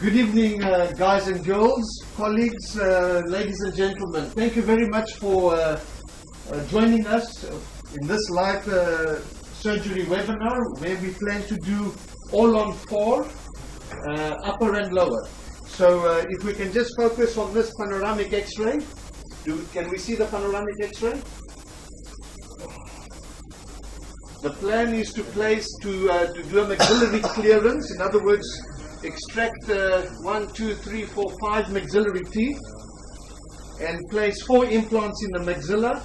Good evening, guys and girls, colleagues, ladies and gentlemen. Thank you very much for joining us in this live surgery webinar where we plan to do all on four, upper and lower. So if we can just focus on this panoramic X-ray. Can we see the panoramic X-ray? The plan is to do a maxillary clearance. In other words, extract 1, 2, 3, 4, 5 maxillary teeth and place 4 implants in the maxilla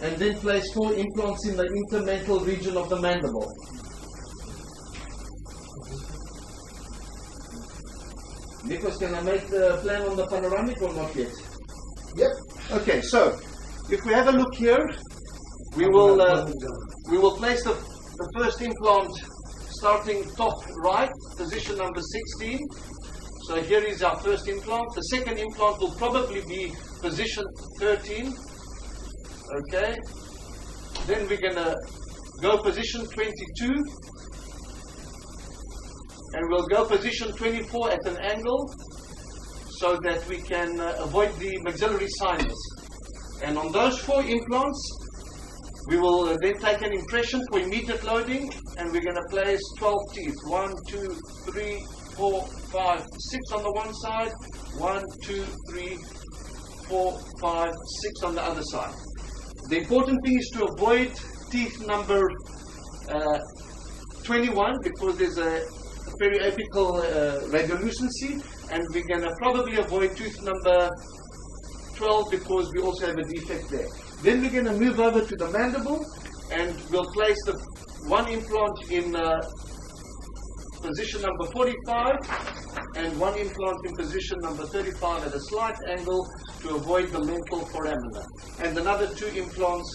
and then place 4 implants in the intermental region of the mandible. Nikos, can I make the plan on the panoramic or not yet? Yep. Okay, so if we have a look here, we will place the first implant starting top right, position number 16. So here is our first implant. The second implant will probably be position 13. Okay. Then we're going to go position 22. And we'll go position 24 at an angle so that we can avoid the maxillary sinus. And on those 4 implants, we will then take an impression for immediate loading, and we're going to place 12 teeth. 1, 2, 3, 4, 5, 6 on the one side. 1, 2, 3, 4, 5, 6 on the other side. The important thing is to avoid teeth number 21 because there's a periapical radiolucency, and we're going to probably avoid tooth number 12 because we also have a defect there. Then we're going to move over to the mandible, and we'll place the 1 implant in position number 45 and 1 implant in position number 35 at a slight angle to avoid the mental foramina, and another 2 implants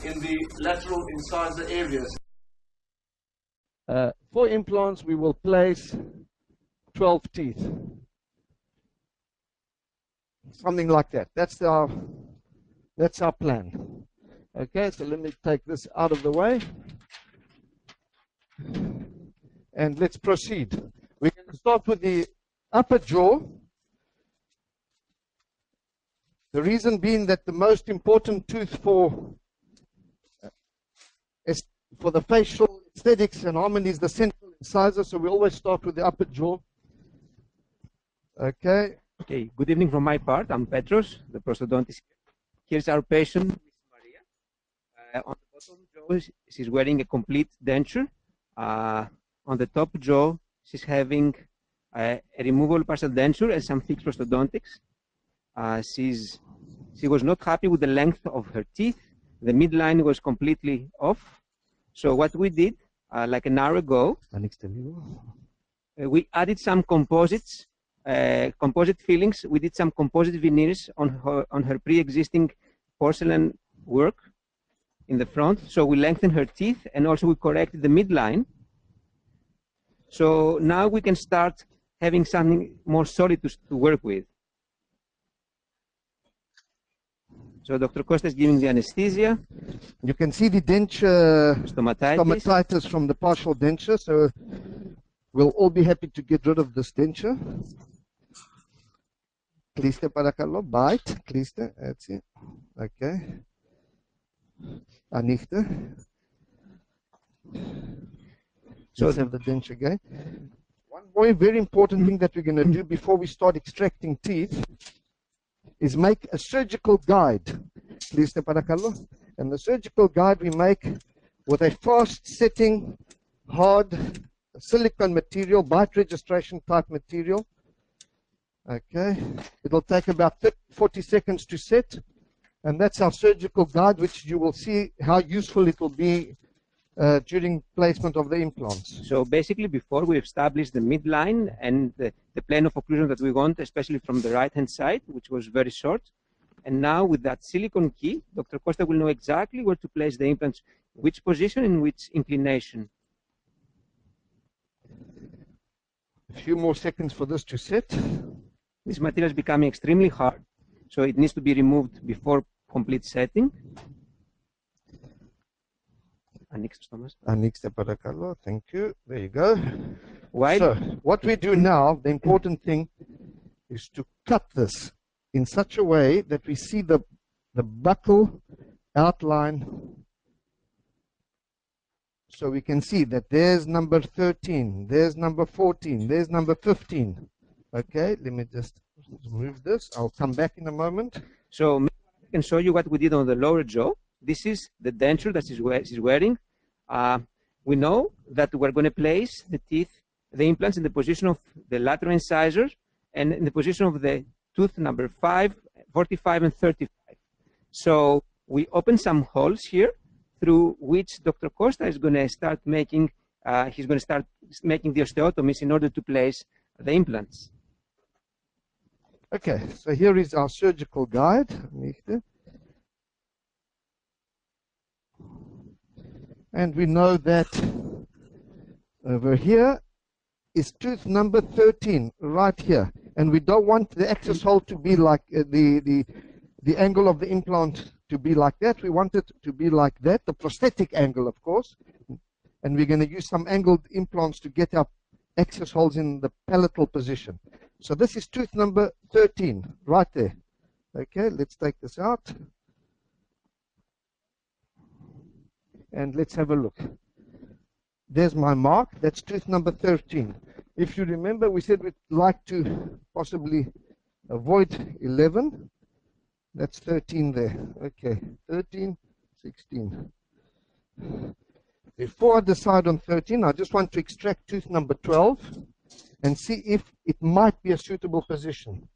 in the lateral incisor areas. 4 implants, we will place 12 teeth. Something like that. That's our plan. Okay, so let me take this out of the way. And let's proceed. We're going to start with the upper jaw. The reason being that the most important tooth for the facial aesthetics and harmony is the central incisor, so we always start with the upper jaw. Okay. Okay, good evening from my part. I'm Petros, the prosthodontist. Here's our patient, Miss Maria. On the bottom jaw, she's wearing a complete denture. On the top jaw, she's having a removable partial denture and some fixed prosthodontics. She was not happy with the length of her teeth. The midline was completely off. So what we did, like an hour ago, we added some composites. Composite fillings. We did some composite veneers on her pre-existing porcelain work in the front. So we lengthened her teeth and also we corrected the midline. So now we can start having something more solid to work with. So Dr. Costa is giving the anesthesia. You can see the denture stomatitis from the partial denture. So we'll all be happy to get rid of this denture. Kliste parakalo, bite, kliste, that's it. Okay. Anichte. So let's have the denture again. One more very important thing that we're going to do before we start extracting teeth is make a surgical guide. Kliste parakalo. And the surgical guide we make with a fast setting, hard silicone material, bite registration type material. Okay, it'll take about 40 seconds to set, and that's our surgical guide, which you will see how useful it will be during placement of the implants. So basically, before we establish the midline and the plane of occlusion that we want, especially from the right-hand side, which was very short, and now with that silicone key, Dr. Costa will know exactly where to place the implants, which position and which inclination. A few more seconds for this to set. This material is becoming extremely hard, so it needs to be removed before complete setting. Aníxte Paracalo, thank you. There you go. While So, what we do now, the important thing is to cut this in such a way that we see the buckle outline. So we can see that there's number 13, there's number 14, there's number 15. Okay, let me just remove this. I'll come back in a moment. So maybe I can show you what we did on the lower jaw. This is the denture that she's wearing. We know that we're going to place the implants in the position of the lateral incisor and in the position of the tooth number 5, 45, and 35. So we open some holes here through which Dr. Costa is going to start making, he's going to start making the osteotomies in order to place the implants. Okay, so here is our surgical guide. And we know that over here is tooth number 13, right here. And we don't want the access hole to be like the angle of the implant to be like that. We want it to be like that, the prosthetic angle, of course. And we're going to use some angled implants to get our access holes in the palatal position. So this is tooth number 13, right there. Okay, let's take this out. And let's have a look. There's my mark. That's tooth number 13. If you remember, we said we'd like to possibly avoid 11. That's 13 there. Okay, 13, 16. Before I decide on 13, I just want to extract tooth number 12 and see if it might be a suitable position.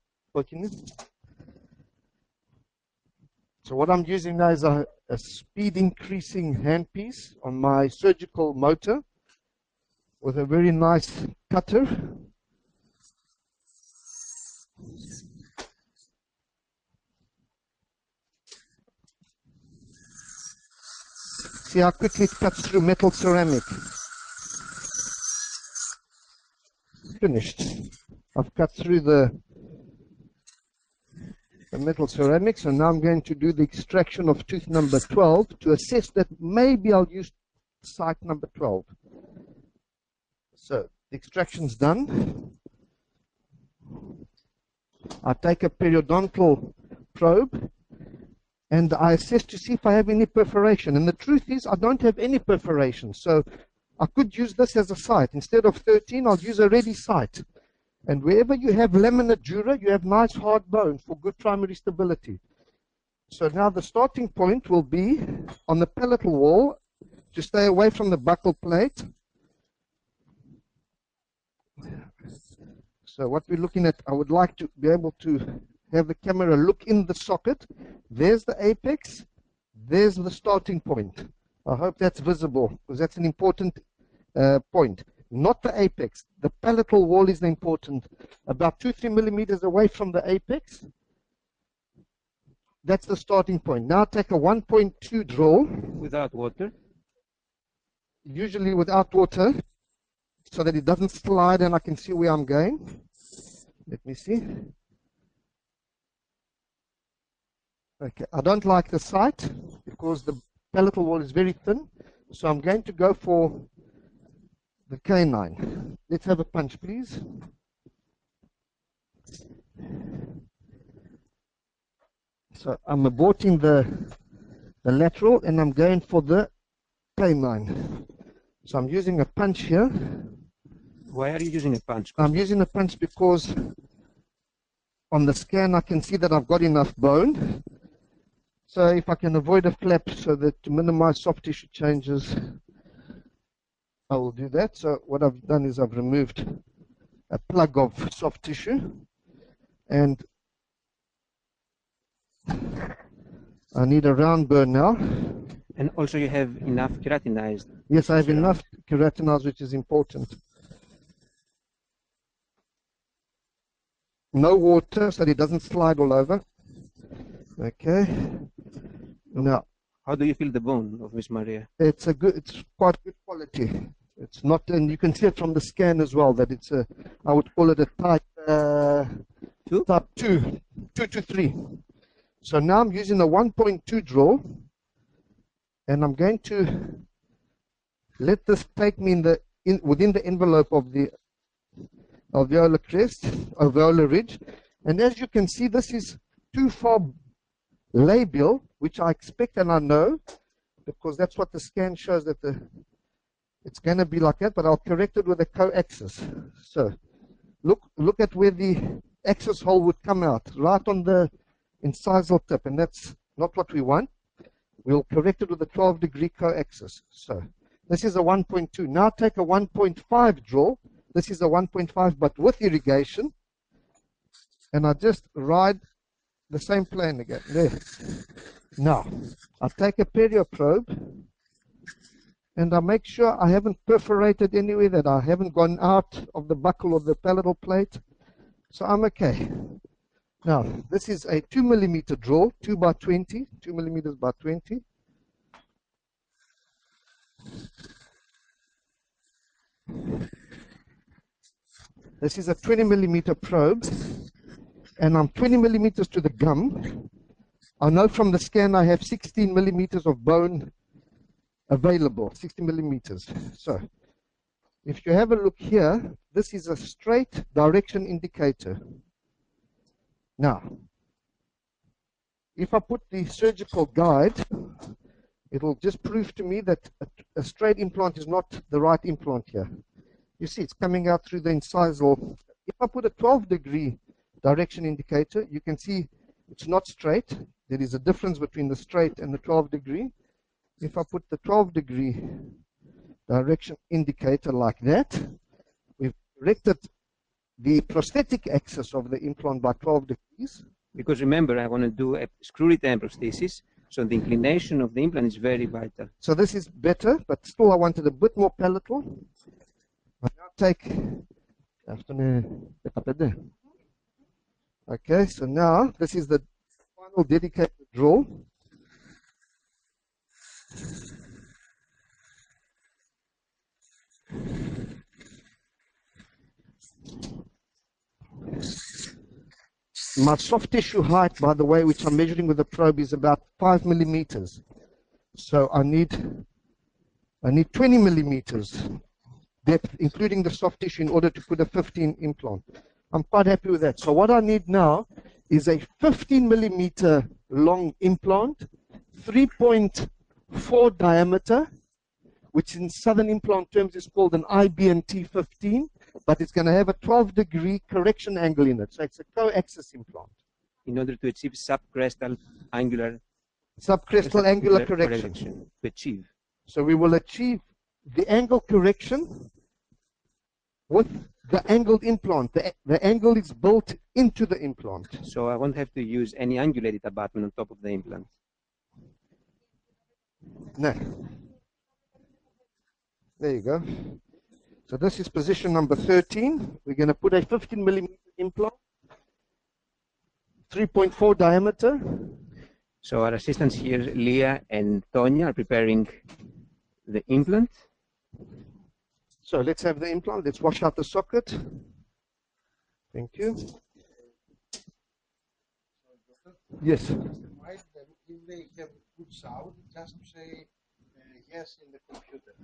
So what I'm using now is a speed increasing handpiece on my surgical motor with a very nice cutter. See how quickly it cuts through metal ceramic. Finished. I've cut through the metal ceramic, so now I'm going to do the extraction of tooth number 12 to assess that maybe I'll use site number 12. So the extraction's done. I take a periodontal probe and I assess to see if I have any perforation, and the truth is I don't have any perforation, so I could use this as a site. Instead of 13, I'll use a ready site. And wherever you have laminate dura, you have nice hard bone for good primary stability. So now the starting point will be on the palatal wall to stay away from the buccal plate. So what we're looking at, I would like to be able to have the camera look in the socket. There's the apex. There's the starting point. I hope that's visible because that's an important point. Not the apex. The palatal wall is the important. About 2-3 millimeters away from the apex. That's the starting point. Now take a 1.2 drill. Without water? Usually without water, so that it doesn't slide and I can see where I'm going. Let me see. Okay, I don't like the site because the palatal wall is very thin. So I'm going to go for the canine. Let's have a punch, please. So I'm aborting the lateral and I'm going for the canine. So I'm using a punch here. Why are you using a punch? I'm using a punch because on the scan I can see that I've got enough bone. So if I can avoid a flap so that to minimize soft tissue changes, I will do that. So what I've done is I've removed a plug of soft tissue and I need a round burn now. And also you have enough keratinized. Yes, I have enough keratinized, which is important. No water so that it doesn't slide all over. Okay. Now, how do you feel the bone of Miss Maria? It's quite good quality. It's not, and you can see it from the scan as well that it's a, I would call it a type type 2 to 3. So now I'm using a 1.2 drill, and I'm going to let this take me within the envelope of the alveolar crest, alveolar ridge. And as you can see, this is too far labial, which I expect and I know, because that's what the scan shows, that it's going to be like that, but I'll correct it with a coaxis. So look at where the axis hole would come out, right on the incisal tip, and that's not what we want. We'll correct it with a 12-degree coaxis. So this is a 1.2. Now take a 1.5 draw. This is a 1.5, but with irrigation. And I just ride the same plane again. There. Now, I take a perioprobe, and I make sure I haven't perforated anywhere, that I haven't gone out of the buccal of the palatal plate. So I'm okay. Now, this is a 2 millimeter draw, 2 by 20, 2 millimeters by 20. This is a 20 millimeter probe, and I'm 20 millimeters to the gum. I know from the scan I have 16 millimeters of bone available, 60 millimeters. So, if you have a look here, this is a straight direction indicator. Now, if I put the surgical guide, it'll just prove to me that a straight implant is not the right implant here. You see, it's coming out through the incisal. If I put a 12-degree direction indicator, you can see it's not straight. There is a difference between the straight and the 12-degree. If I put the 12-degree direction indicator like that, we've corrected the prosthetic axis of the implant by 12 degrees. Because remember, I want to do a screw return prosthesis, so the inclination of the implant is very vital. So this is better, but still I wanted a bit more palatal. I now take, okay, so now this is the final dedicated draw. My soft tissue height, by the way, which I'm measuring with the probe, is about 5 millimeters. So I need 20 millimeters depth, including the soft tissue, in order to put a 15 implant. I'm quite happy with that. So what I need now is a 15 millimeter long implant, 3.4 diameter, which in southern implant terms is called an IBNT 15, but it's going to have a 12-degree correction angle in it. So it's a coaxis implant. In order to achieve subcrestal angular correction. To achieve. So we will achieve the angle correction with the angled implant. The angle is built into the implant. So I won't have to use any angulated abutment on top of the implant. No. There you go. So this is position number 13. We're going to put a 15 millimeter implant, 3.4 diameter. So our assistants here, Leah and Tonya, are preparing the implant. So let's have the implant. Let's wash out the socket. Thank you. Yes. If they have good sound, just say yes in the computer.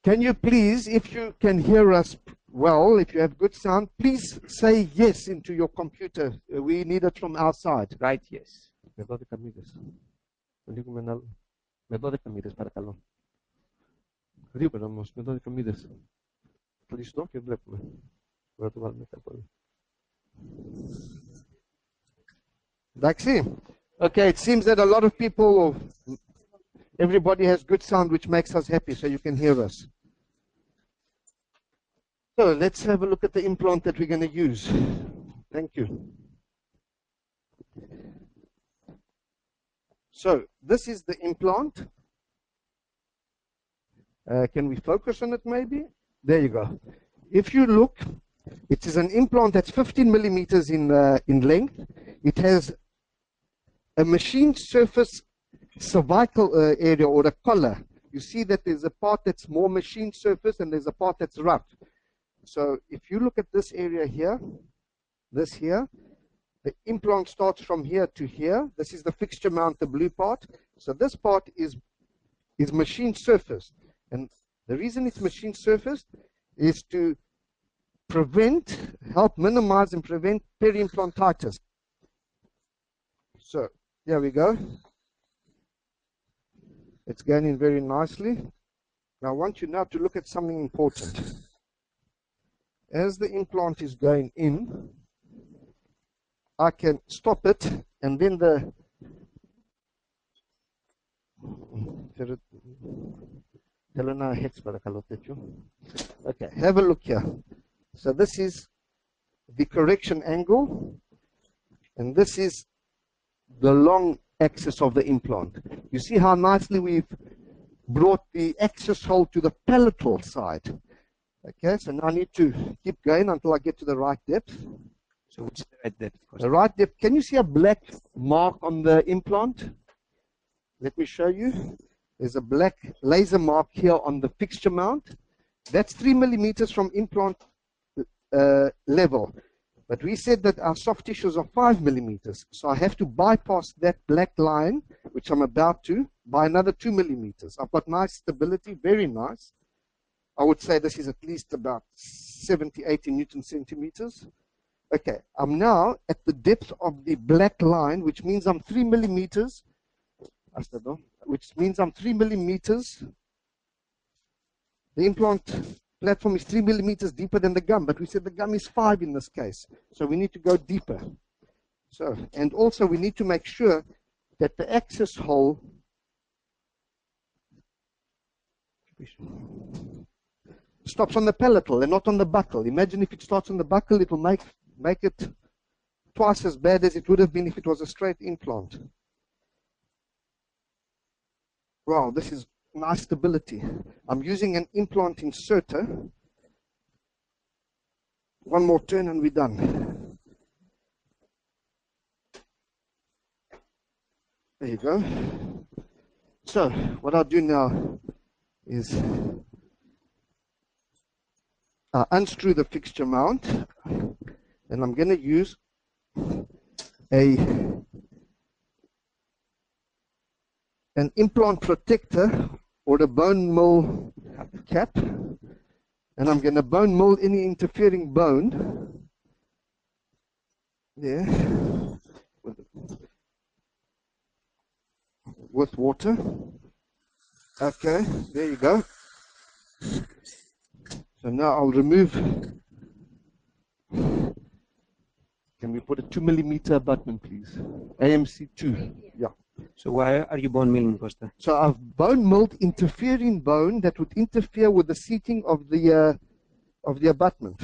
Can you please, if you can hear us well, if you have good sound, please say yes into your computer. We need it from our side. Right, yes. Με 12 μοίρες. Με 12 μοίρες, παρακαλώ. Γρήγορα όμως, με 12 μοίρες. Κλειστό και βλέπουμε. Τώρα το βάλουμε τα πόδια. Εντάξει. Okay, it seems that a lot of people, everybody has good sound, which makes us happy, so you can hear us. So let's have a look at the implant that we're going to use. Thank you. So this is the implant. Can we focus on it maybe? There you go. If you look, it is an implant that's 15 millimeters in length. It has a machined surface cervical area, or a collar. You see that there's a part that's more machined surface and there's a part that's rough. So if you look at this area here, this here, the implant starts from here to here. This is the fixture mount, the blue part. So this part is machined surface. And The reason it's machine surfaced is to help minimize and prevent peri-implantitis. So, here we go. It's going in very nicely. Now I want you now to look at something important. As the implant is going in, I can stop it, and then okay, have a look here. So this is the correction angle, and this is the long axis of the implant. You see how nicely we've brought the access hole to the palatal side. Okay, so now I need to keep going until I get to the right depth. So which is the right depth? The right depth. Can you see a black mark on the implant? Let me show you. There's a black laser mark here on the fixture mount. That's 3 millimeters from implant level. But we said that our soft tissues are 5 millimeters. So I have to bypass that black line, which I'm about to, by another 2 millimeters. I've got nice stability, very nice. I would say this is at least about 70, 80 Newton centimeters. Okay, I'm now at the depth of the black line, which means I'm 3 millimeters. Which means I'm 3 millimeters. The implant platform is 3 millimeters deeper than the gum, but we said the gum is 5 in this case. So we need to go deeper. So, and also we need to make sure that the access hole stops on the palatal and not on the buccal. Imagine if it starts on the buccal, it will make it twice as bad as it would have been if it was a straight implant. Wow, this is nice stability. I'm using an implant inserter. One more turn and we're done. There you go. So what I'll do now is unscrew the fixture mount, and I'm going to use an implant protector or a bone mill cap, and I'm going to bone mill any interfering bone there with water. Okay, there you go. So now I'll remove. Can we put a 2 millimeter abutment, please? AMC2. Yeah. So why are you bone milling, Costa? So I've bone milled interfering bone that would interfere with the seating of the abutment.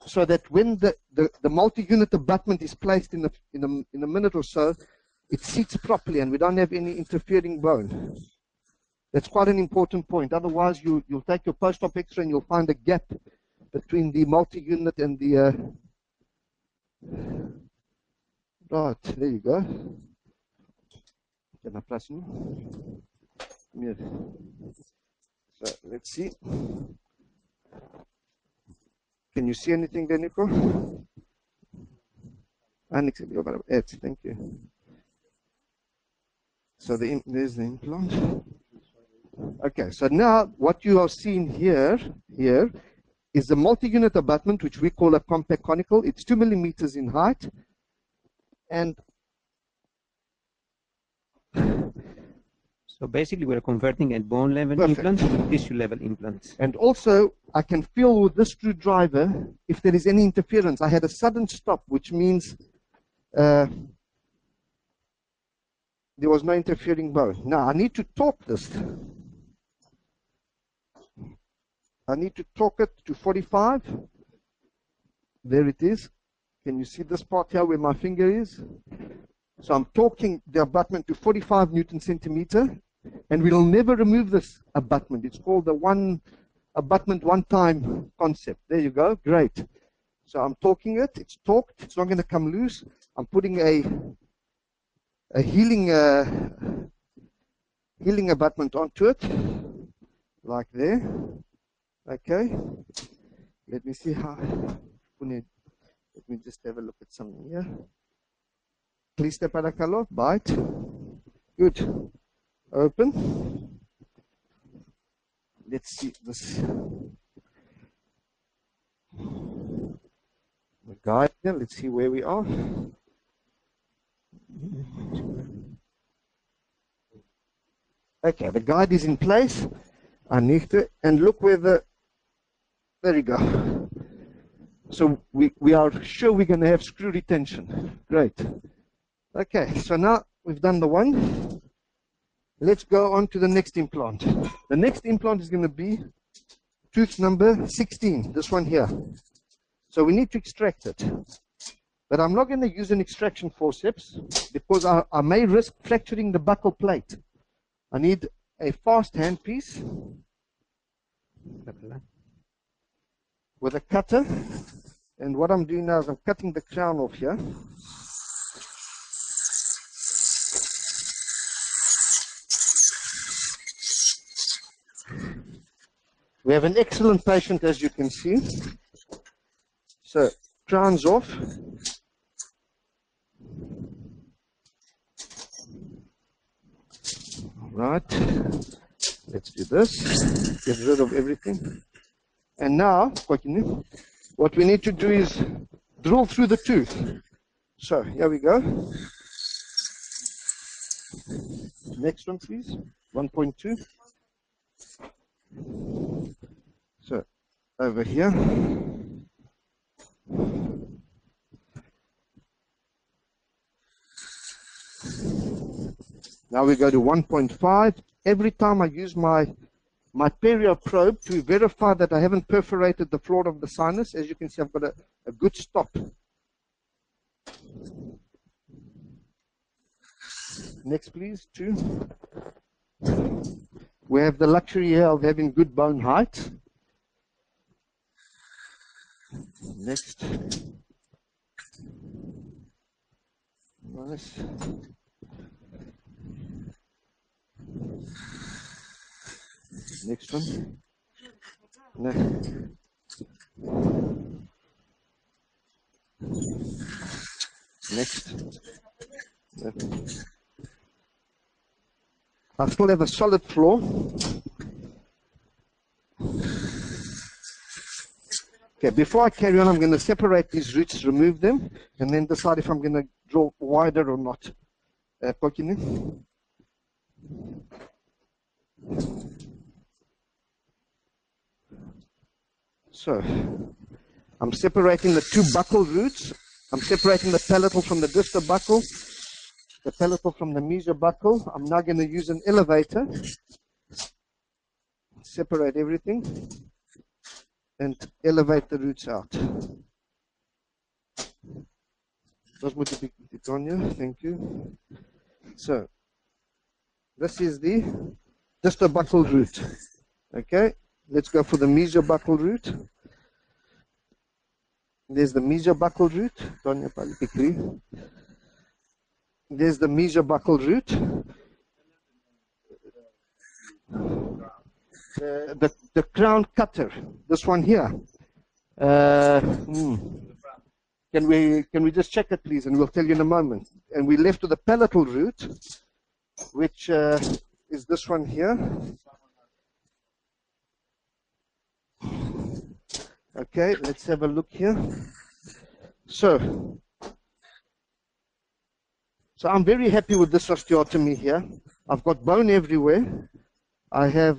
So that when the multi-unit abutment is placed in a minute or so, it seats properly and we don't have any interfering bone. That's quite an important point. Otherwise, you'll take your post-op X-ray and you'll find a gap between the multi-unit and the... Right, there you go. So let's see. Can you see anything there, Nico? Thank you. So there's the implant. Okay, so now what you are seeing here is the multi-unit abutment, which we call a compact conical. It's 2 millimeters in height. And so basically we're converting a bone level implant to tissue level implants. And also I can feel with this screwdriver if there is any interference. I had a sudden stop, which means there was no interfering bone. Now I need to torque this. I need to torque it to 45. There it is. Can you see this part here where my finger is? So I'm torquing the abutment to 45 Newton centimeter, and we'll never remove this abutment. It's called the one abutment one time concept. There you go, great. So I'm torquing it, it's torqued, it's not going to come loose. I'm putting a healing abutment onto it, like there. Okay, let me see how. Let me just have a look at something here. Kliste parakalo, bite. Good. Open. Let's see this. The guide here. Let's see where we are. Okay, the guide is in place. I need to, and look where the, there you go. So we are sure we're going to have screw retention. Great. Okay, so now we've done the one. Let's go on to the next implant. The next implant is going to be tooth number 16, this one here. So we need to extract it. But I'm not going to use an extraction forceps because I may risk fracturing the buccal plate. I need a fast handpiece with a cutter. And what I'm doing now is I'm cutting the crown off here. We have an excellent patient, as you can see. So, crown's off. Right. Let's do this. Get rid of everything. And now, what we need to do is drill through the tooth. So, here we go. Next one, please. 1.2. So, over here. Now we go to 1.5. Every time I use my perio probe to verify that I haven't perforated the floor of the sinus, as you can see, I've got a good stop. Next, please, 2. We have the luxury here of having good bone height. Next. Nice. Next one. Next. Next. I still have a solid floor. Okay, before I carry on, I'm going to separate these roots, remove them, and then decide if I'm going to draw wider or not. So, I'm separating the 2 buccal roots. I'm separating the palatal from the distal buccal, the palatal from the mesobuccal. I'm now going to use an elevator, separate everything, and elevate the roots out. Thank you. So, this is the distal buccal root. Okay, let's go for the mesobuccal root. There's the mesobuccal root. There's the mesobuccal root. The crown cutter, this one here. Can we just check it, please, and we'll tell you in a moment. And we're left with the palatal root, which is this one here. Okay, let's have a look here. So I'm very happy with this osteotomy here. I've got bone everywhere. I have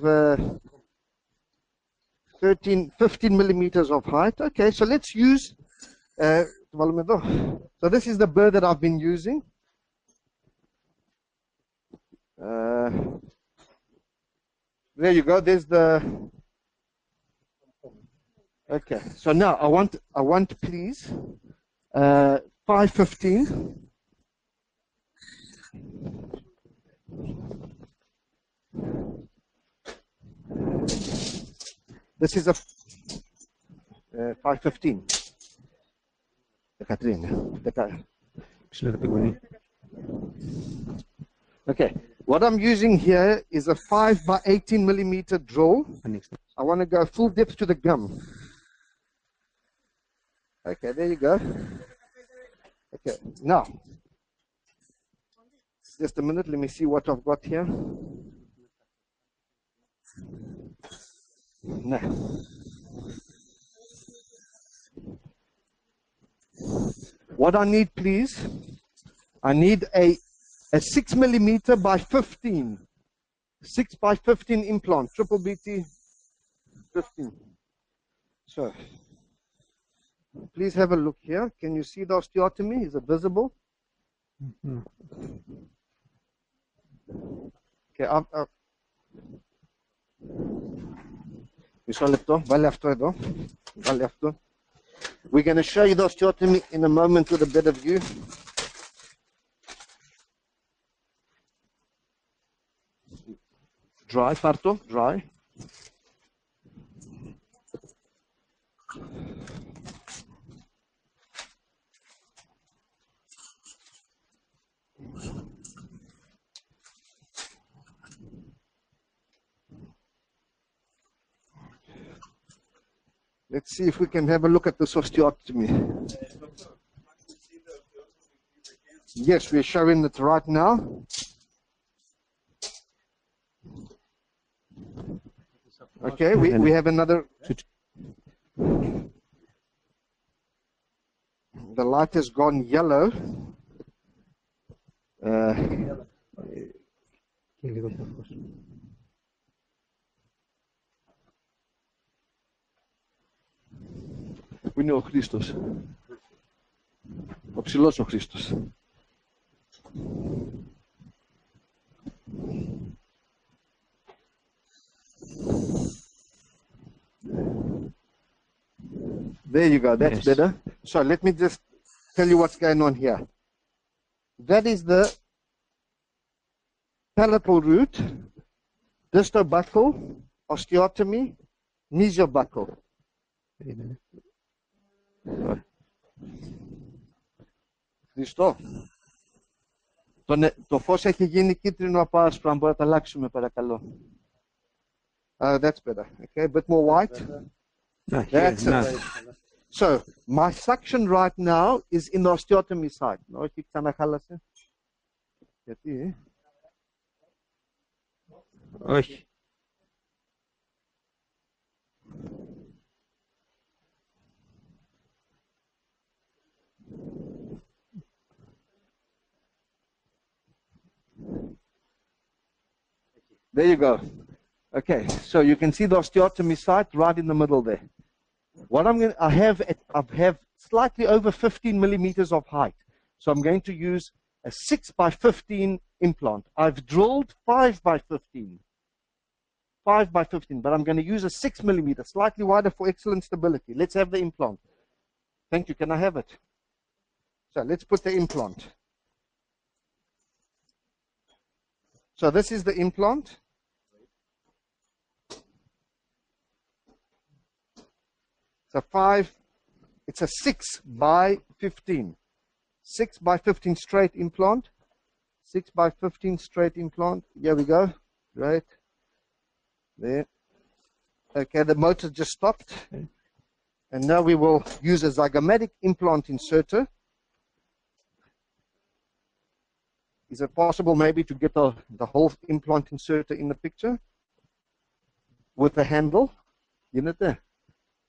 15 millimeters of height. Okay, so let's use, so this is the burr that I've been using. There you go, there's the, okay, so now I want please, 515. This is a 515. Okay, what I'm using here is a 5 by 18 millimeter drill. I want to go full depth to the gum. Okay, there you go. Okay, now, just a minute, let me see what I've got here. No. What I need, please, I need a 6 millimeter by 15, 6 by 15 implant, triple BT 15. So, please have a look here. Can you see the osteotomy? Is it visible? Okay, μισό λεπτό, βάλε αυτό εδώ. Βάλε αυτό. We're going to show you the osteotomy in a moment with a better view. Dry, Parto, dry. Let's see if we can have a look at this osteotomy. Yes, we're showing it right now. Okay, we have another. The light has gone yellow. Πού είναι ο Χρήστος? Ο ψηλός ο Χρήστος. There you go, that's better. So let me just tell you what's going on here. That is the palatal root, distobuccal, osteotomy, mesiobuccal. Χριστό, το φως έχει γίνει κίτρινο από άσπρο, αν μπορούμε να τα αλλάξουμε παρακαλώ. That's better. Okay, a bit more white. That's it. So, my suction right now is in the osteotomy side. Όχι, ξαναχάλασε. Γιατί? Όχι. There you go. Okay, so you can see the osteotomy site right in the middle there. What I have slightly over 15 millimeters of height. So I'm going to use a 6 by 15 implant. I've drilled 5 by 15. 5 by 15, but I'm going to use a 6 millimeter, slightly wider for excellent stability. Let's have the implant. Thank you. Can I have it? So let's put the implant. So this is the implant. It's a 6 by 15. 6 by 15 straight implant. 6 by 15 straight implant. Here we go. Right. There. Okay, the motor just stopped. Okay. And now we will use a zygomatic implant inserter. Is it possible maybe to get the whole implant inserter in the picture? With the handle? You know there?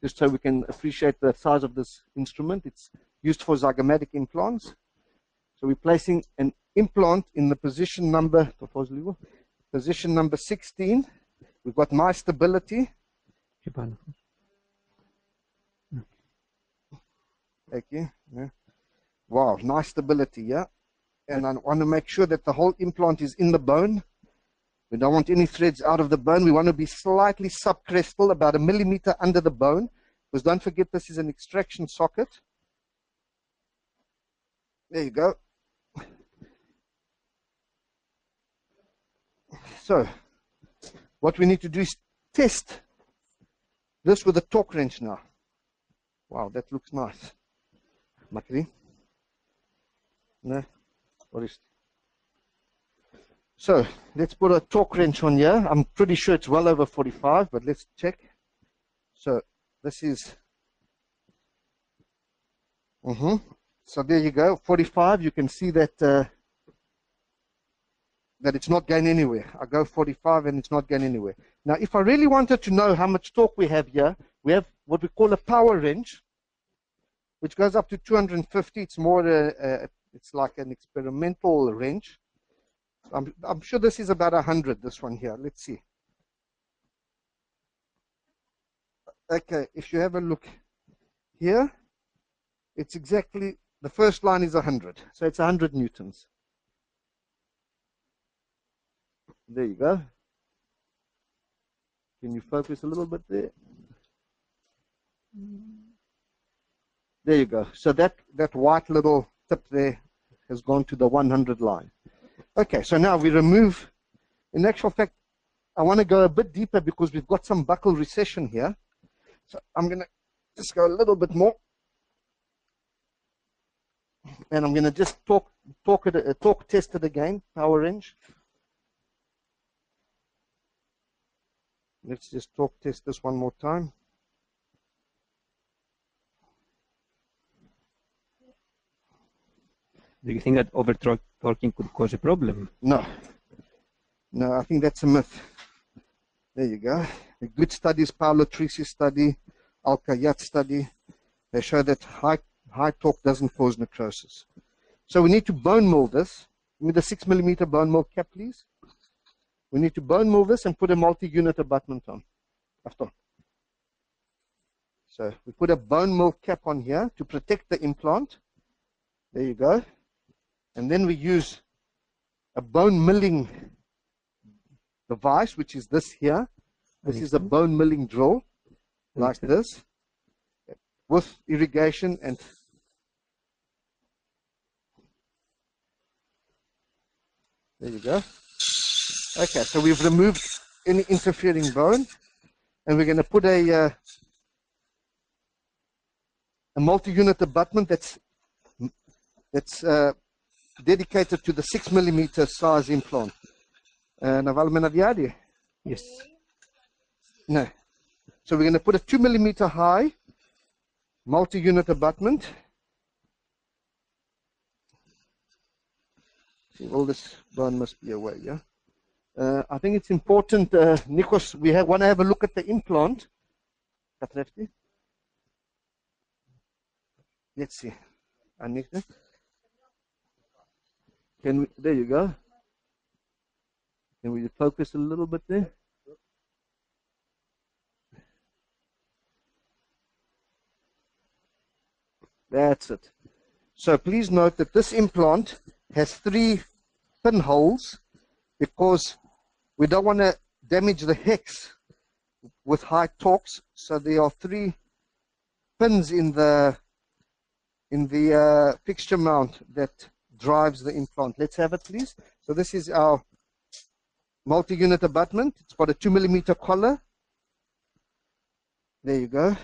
Just so we can appreciate the size of this instrument. It's used for zygomatic implants. So we're placing an implant in the position number 16. We've got nice stability. Okay. Yeah. Wow, nice stability, yeah. And I want to make sure that the whole implant is in the bone. We don't want any threads out of the bone. We want to be slightly subcrestal, about 1 millimeter under the bone. Because don't forget, this is an extraction socket. There you go. So, what we need to do is test this with a torque wrench now. Wow, that looks nice. Makri? No? What is it? So, let's put a torque wrench on here. I'm pretty sure it's well over 45, but let's check. So, this is... So, there you go, 45. You can see that that it's not going anywhere. I go 45 and it's not going anywhere. Now, if I really wanted to know how much torque we have here, we have what we call a power wrench, which goes up to 250. It's more, it's like an experimental wrench. I'm sure this is about 100, this one here. Let's see. Okay, if you have a look here, it's exactly, the first line is 100. So it's 100 newtons. There you go. Can you focus a little bit there? There you go. So that white little tip there has gone to the 100 line. Okay, so now we remove, in actual fact, I want to go a bit deeper because we've got some buckle recession here. So I'm going to just go a little bit more. And I'm going to just torque test it again, power wrench. Let's just torque test this one more time. Do you think that over-torquing could cause a problem? No. No, I think that's a myth. There you go. The good studies, Paolo Trisi's study, Al-Kayat study, they show that high torque doesn't cause necrosis. So we need to bone mold this. Give me the 6mm bone mold cap, please. We need to bone mold this and put a multi-unit abutment on. After. So we put a bone mold cap on here to protect the implant. There you go. And then we use a bone milling device, which is this here. This is a bone milling drill, like this, with irrigation and there you go. Okay, so we've removed any interfering bone, and we're going to put a multi-unit abutment that's dedicated to the 6mm size implant. Yes. No. So we're going to put a 2mm high multi-unit abutment. See, all this bone must be away, yeah? I think it's important, Nikos, we want to have a look at the implant. Let's see. Can we, there you go. Can we focus a little bit there? That's it. So please note that this implant has 3 pinholes because we don't want to damage the hex with high torques. So there are 3 pins in the fixture mount that drives the implant. Let's have it, please. So this is our multi-unit abutment. It's got a 2mm collar. There you go.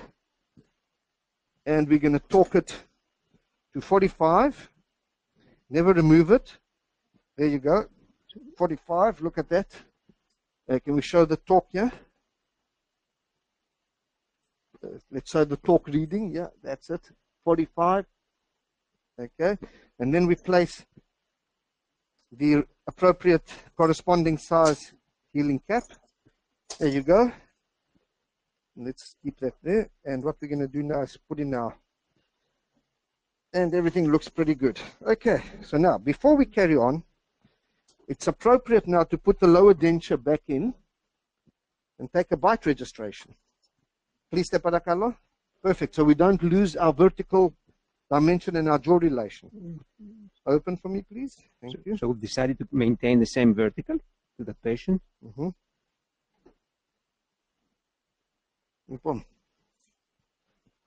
And we're going to torque it to 45. Never remove it. There you go. 45. Look at that. Can we show the torque here? Let's show the torque reading. Yeah, that's it. 45. Okay. And then we place the appropriate corresponding size healing cap. There you go. Let's keep that there. And what we're going to do now is put in our, and everything looks pretty good. Okay, so now before we carry on, it's appropriate now to put the lower denture back in and take a bite registration. Please step out, Carlo. Perfect. So we don't lose our vertical dimension and our jaw relation. Open for me, please. Thank you. So we've decided to maintain the same vertical to the patient.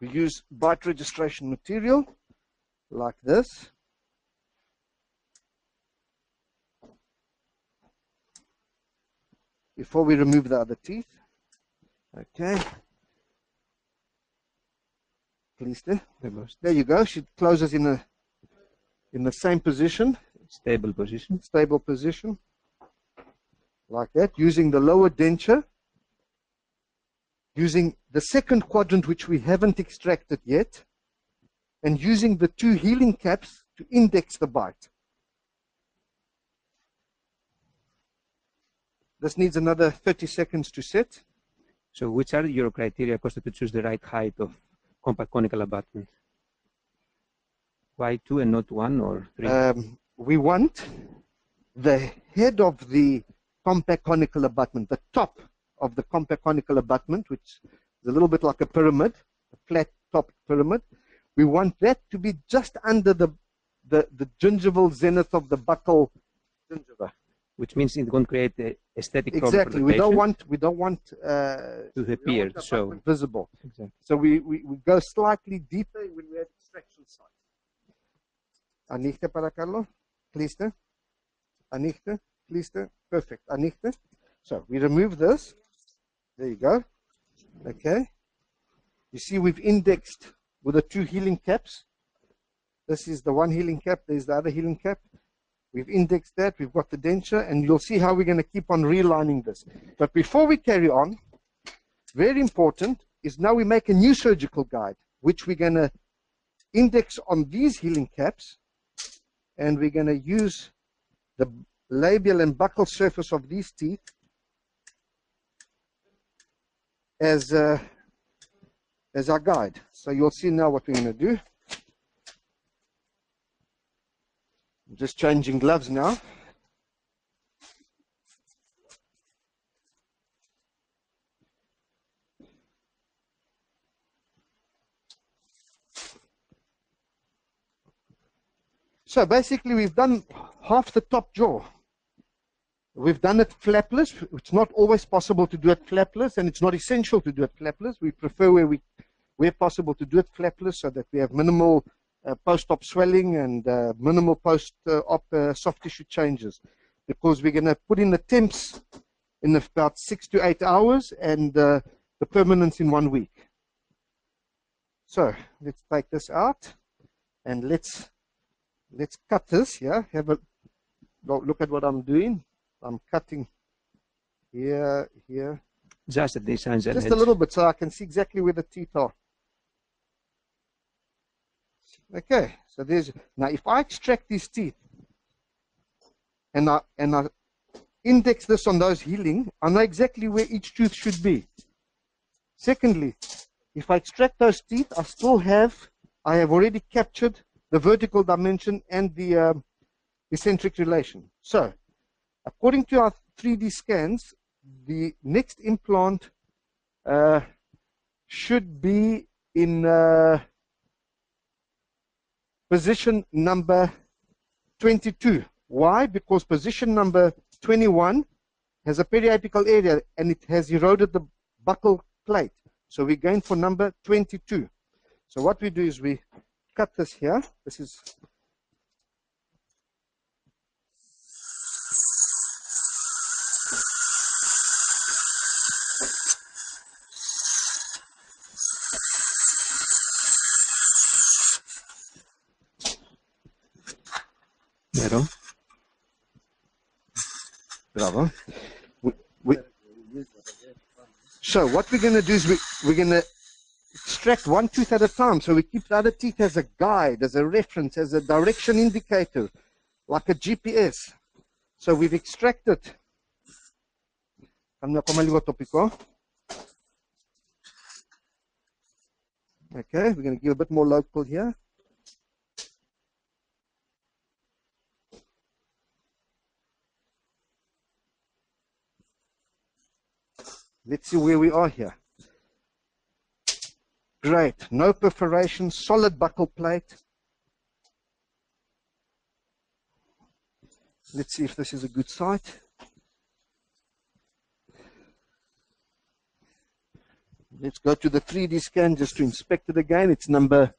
We use bite registration material like this. Before we remove the other teeth. Okay. Please there you go. She closes in the same position. Stable position. Stable position. Like that. Using the lower denture. Using the second quadrant, which we haven't extracted yet. And using the 2 healing caps to index the bite. This needs another 30 seconds to set. So which are your criteria, Costa, to choose the right height of compact conical abutment? Why 2 and not 1 or 3? We want the head of the compact conical abutment, the top of the compact conical abutment, which is a little bit like a pyramid, a flat top pyramid. We want that to be just under the gingival zenith of the buccal gingiva. Which means it won't create a aesthetic problem. Exactly. We don't want to appear so visible. Exactly. So we go slightly deeper when we have extraction sites. Anichte para Carlo, Klister. Anichte, Klister, perfect. Anichte. So we remove this. There you go. Okay. You see we've indexed with the 2 healing caps. This is the one healing cap. There's the other healing cap. We've indexed that. We've got the denture, and you'll see how we're going to keep on relining this. But before we carry on, very important is now we make a new surgical guide, which we're going to index on these healing caps, and we're going to use the labial and buccal surface of these teeth as our guide. So you'll see now what we're going to do. I'm just changing gloves now. So basically we've done half the top jaw. We've done it flapless. It's not always possible to do it flapless, and it's not essential to do it flapless. We prefer where possible to do it flapless so that we have minimal post-op swelling and minimal post-op soft tissue changes, because we're going to put in the temps in about 6 to 8 hours and the permanence in 1 week. So let's take this out and let's cut this. Yeah, have a look at what I'm doing. I'm cutting here, just at this angle, just a little bit, so I can see exactly where the teeth are. Okay, so there's, now if I extract these teeth and I index this on those healing, I know exactly where each tooth should be. Secondly, if I extract those teeth, I have already captured the vertical dimension and the eccentric relation. So according to our 3D scans, the next implant should be in position number 22. Why? Because position number 21 has a periapical area and it has eroded the buccal plate. So we're going for number 22. So what we do is we cut this here. This is Bravo. So what we're going to do is we're going to extract one tooth at a time. So we keep the other teeth as a guide, as a reference, as a direction indicator, like a GPS. So we've extracted. Okay, we're going to give a bit more local here. Let's see where we are here. Great. No perforation, solid buccal plate. Let's see if this is a good site. Let's go to the 3D scan just to inspect it again. It's number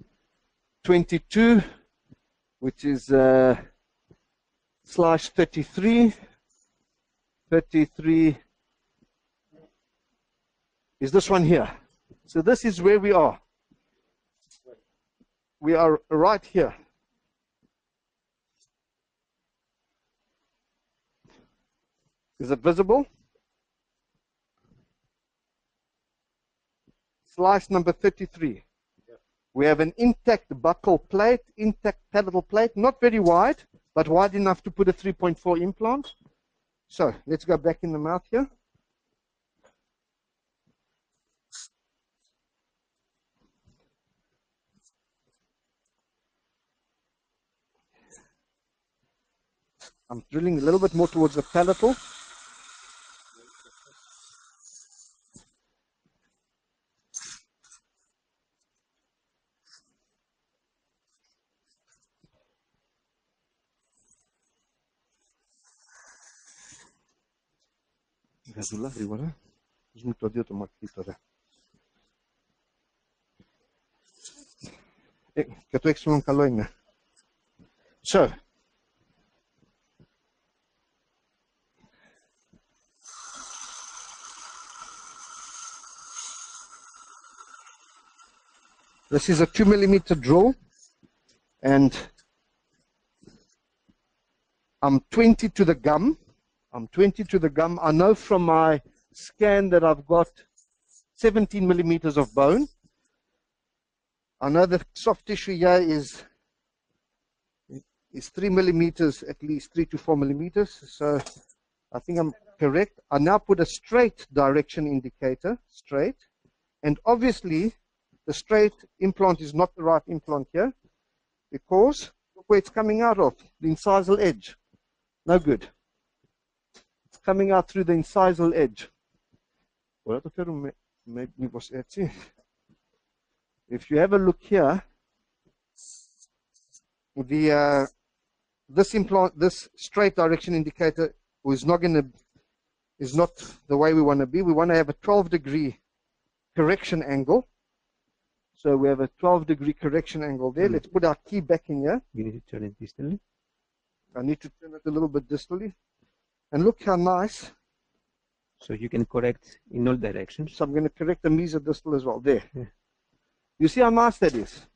22, which is slash 33. 33 is this one here. So this is where we are. We are right here. Is it visible? Slice number 33. Yeah. We have an intact buccal plate, intact palatal plate, not very wide, but wide enough to put a 3.4 implant. So let's go back in the mouth here. I'm drilling a little bit more towards the palatal. So, this is a 2mm drill, and I'm 20 to the gum. I'm 20 to the gum. I know from my scan that I've got 17mm of bone. I know the soft tissue here is 3mm, at least 3 to 4mm. So I think I'm correct. I now put a straight direction indicator, straight. And obviously, the straight implant is not the right implant here, because look where it's coming out of, the incisal edge. No good. It's coming out through the incisal edge. If you have a look here, this implant, this straight direction indicator is not the way we want to be. We want to have a 12-degree correction angle. So we have a 12-degree correction angle there. Let's put our key back in here. You need to turn it distally. I need to turn it a little bit distally. And look how nice. So you can correct in all directions. So I'm going to correct the mesodistal as well. There. Yeah. You see how nice that is?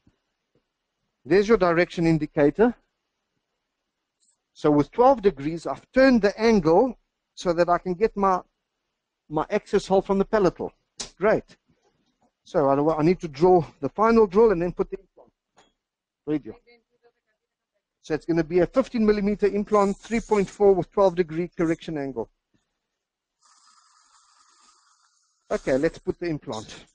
There's your direction indicator. So with 12 degrees, I've turned the angle so that I can get my access hole from the palatal. Great. So I need to draw the final drill and then put the implant. Radio. So it's going to be a 15mm implant, 3.4 with 12-degree correction angle. Okay, let's put the implant.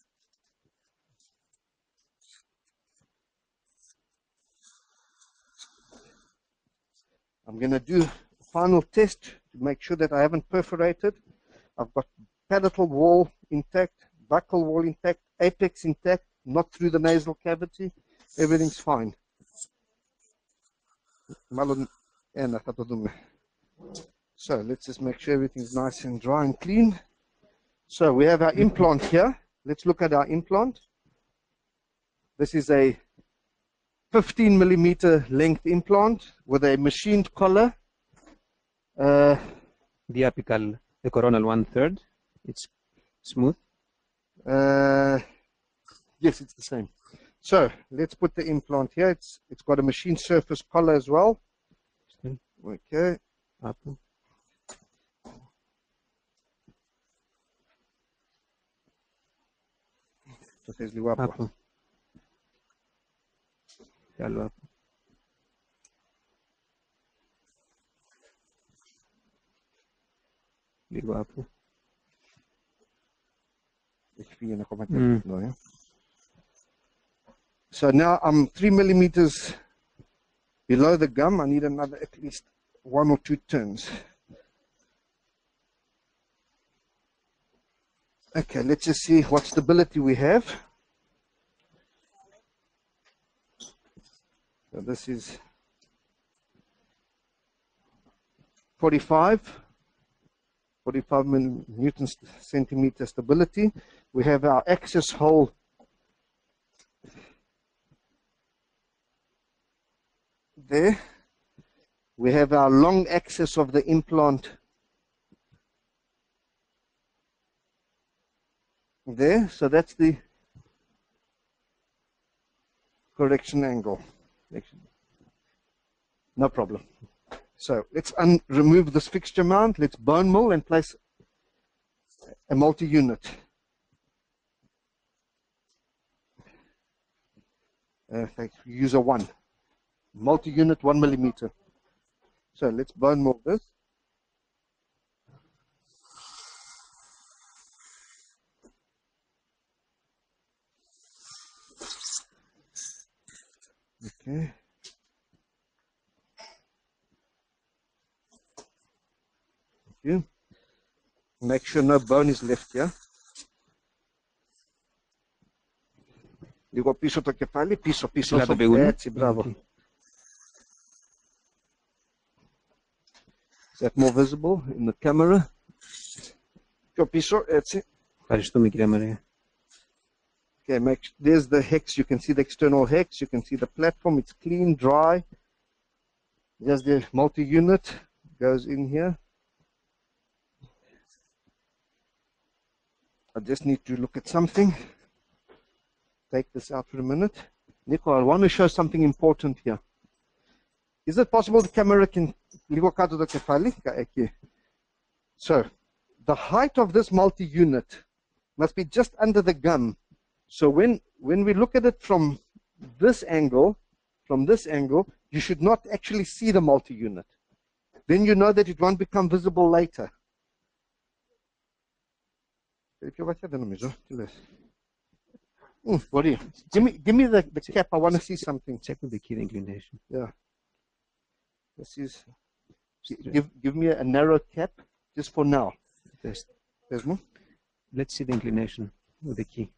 I'm going to do a final test to make sure that I haven't perforated. I've got palatal wall intact, buccal wall intact, apex intact, not through the nasal cavity. Everything's fine. So let's just make sure everything's nice and dry and clean. So we have our implant here. Let's look at our implant. This is a 15mm length implant with a machined collar. The apical, the coronal 1/3, it's smooth. Yes, it's the same. So let's put the implant here. It's got a machined surface collar as well. Okay. Up. Up. Άλλο up. Λίγο up. So now I'm 3mm below the gum. I need another at least 1 or 2 turns. Okay, let's just see what stability we have. So this is 45 Newton centimeter stability. We have our access hole there. We have our long axis of the implant there. So that's the correction angle. No problem. So let's remove this fixture mount. Let's bone mill and place a multi-unit. Use a 1. Multi-unit 1mm. So let's bone mill this. Okay. Thank you. Make sure no bone is left here. Λίγο πίσω το κεφάλι, πίσω. Ψηλά το πηγούνι. Έτσι, μπράβο. Okay. Is that more visible in the camera? Πιο πίσω, έτσι. Ευχαριστούμε κυρία Μαρία. Okay, there's the hex. You can see the external hex. You can see the platform. It's clean, dry. There's the multi-unit. Goes in here. I just need to look at something. Take this out for a minute. Nico, I want to show something important here. Is it possible the camera can... So, the height of this multi-unit must be just under the gum. So when we look at it from this angle, you should not actually see the multi-unit. Then you know that it won't become visible later. Give me the cap. I want to see something. Check with the key inclination. Yeah. This is. Give me a narrow cap just for now. Test. There's more. Let's see the inclination with the key.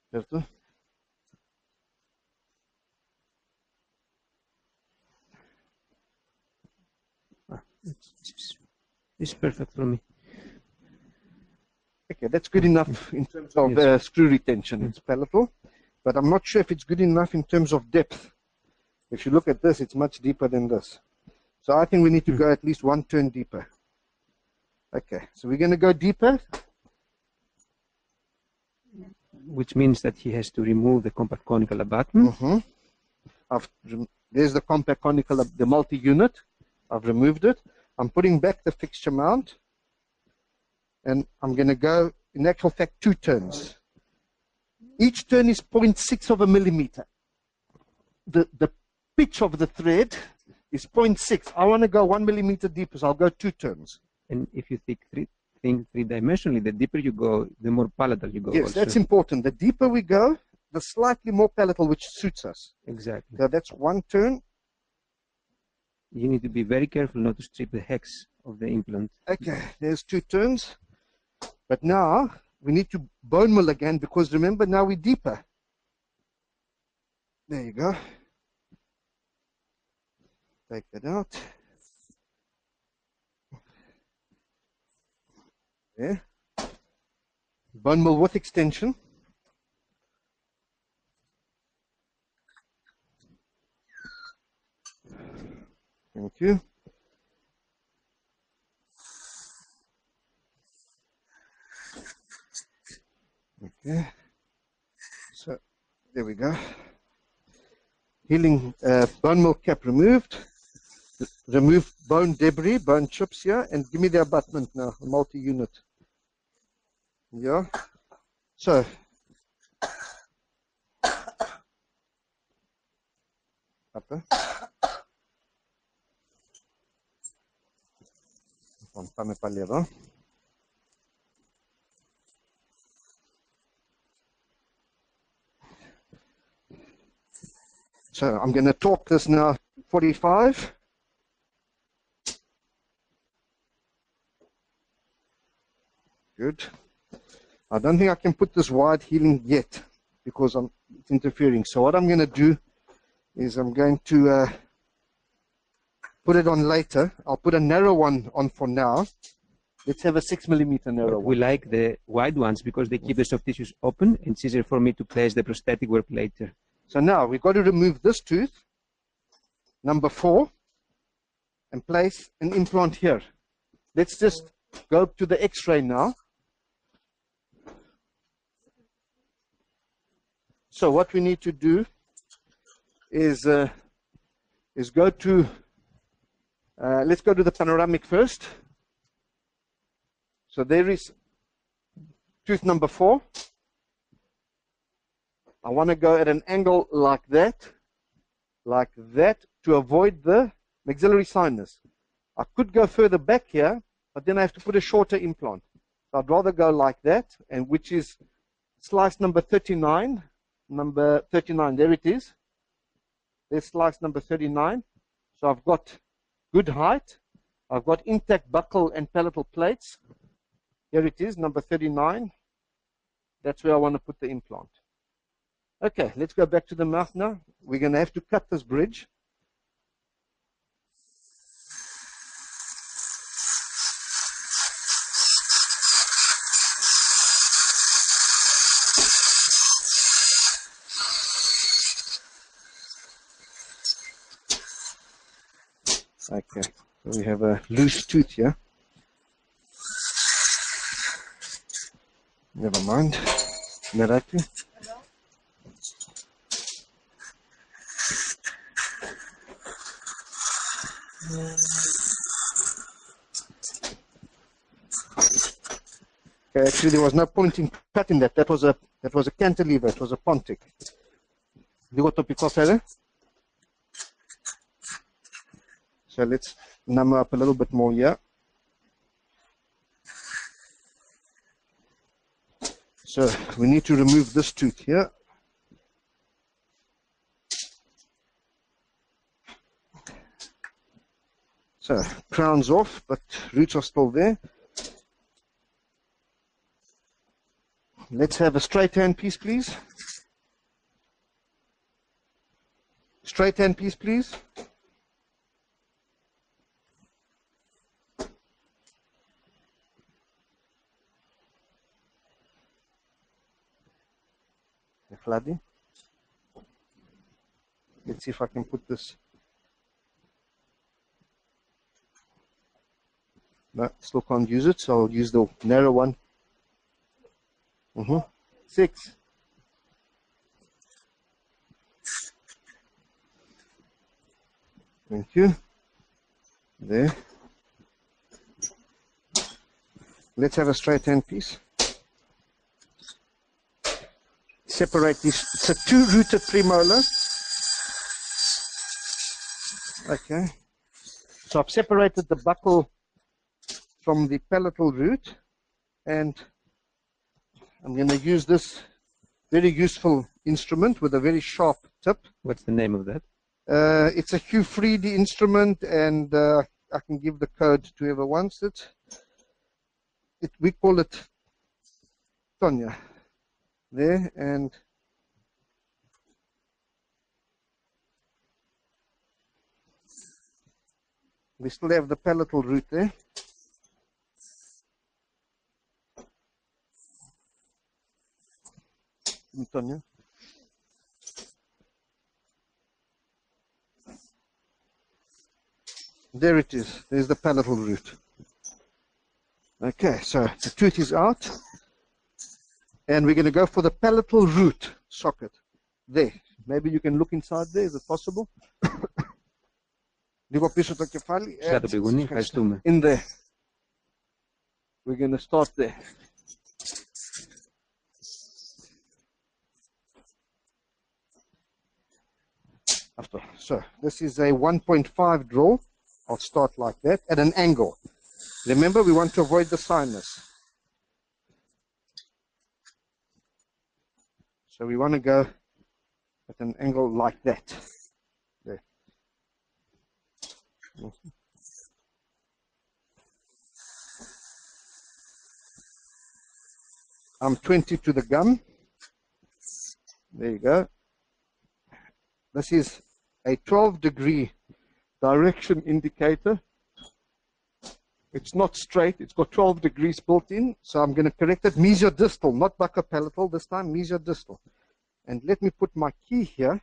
Certo? This is perfect for me. Okay, that's good enough in terms of Yes. screw retention. It's palatable, but I'm not sure if it's good enough in terms of depth. If you look at this, it's much deeper than this. So I think we need to go at least one turn deeper. Okay, so we're going to go deeper. Which means that he has to remove the compact conical abutment. There's the compact conical, the multi-unit. I've removed it. I'm putting back the fixture mount. And I'm going to go, in actual fact, 2 turns. Each turn is 0.6 of a millimeter. The pitch of the thread is 0.6. I want to go 1 millimeter deeper, so I'll go 2 turns. And if you think three-dimensionally, the deeper you go, the more palatable you go. Yes, also. that's important. The deeper we go, the slightly more palatable, which suits us. Exactly. So that's 1 turn. You need to be very careful not to strip the hex of the implant. Okay, there's 2 turns. But now we need to bone mill again, because remember, now we're deeper. There you go. Take that out. There. Bone mill with extension. Thank you. Okay. So there we go. Healing bone mill cap removed. Remove bone debris, bone chips here, and give me the abutment now, multi-unit. Yeah. So. Upper. Πάμε πάλι εδώ. So I'm going to torque this now 45. Good. I don't think I can put this wide healing yet because it's interfering. So what I'm going to do is I'm going to put it on later. I'll put a narrow one on for now. Let's have a 6 millimeter narrow We one. like the wide ones because they keep the soft tissues open and it's easier for me to place the prosthetic work later. So now we've got to remove this tooth, number 4, and place an implant here. Let's just go to the X-ray now. So what we need to do is go to, let's go to the panoramic first. So there is tooth number 4. I want to go at an angle like that, to avoid the maxillary sinus. I could go further back here, but then I have to put a shorter implant. So I'd rather go like that, and which is slice number 39. Number 39, there it is. There's slice number 39. So I've got good height. I've got intact buccal and palatal plates. Here it is, number 39. That's where I want to put the implant. Okay, let's go back to the mouth now. We're going to have to cut this bridge. Okay, so we have a loose tooth here. Never mind. Meraki. Okay, actually there was no point in cutting that. That was a cantilever. It was a pontic. Digo to pico further. So let's number up a little bit more here. So we need to remove this tooth here. So crown's off, but roots are still there. Let's have a straight hand piece, please. Straight hand piece, please. Vladi. Let's see if I can put this. No, still can't use it, so I'll use the narrow one. 6. Thank you. There. Let's have a straight hand piece. Separate these. It's a 2-rooted premolar. Okay. So I've separated the buccal from the palatal root, and I'm going to use this very useful instrument with a very sharp tip. What's the name of that? It's a Hugh Freedy instrument, and I can give the code to whoever wants it. We call it Tonya. There, and we still have the palatal root there. Tonya. There it is. There's the palatal root. Okay, so the tooth is out. And we're going to go for the palatal root socket. There. Maybe you can look inside there. Is it possible? In there. We're going to start there. So this is a 1.5 draw. I'll start like that at an angle. Remember, we want to avoid the sinus. So we want to go at an angle like that. There. I'm 20 to the gum. There you go. This is a 12-degree direction indicator. It's not straight, it's got 12 degrees built in, so I'm going to correct it mesiodistal, not buccopalatal this time, mesiodistal. And let me put my key here.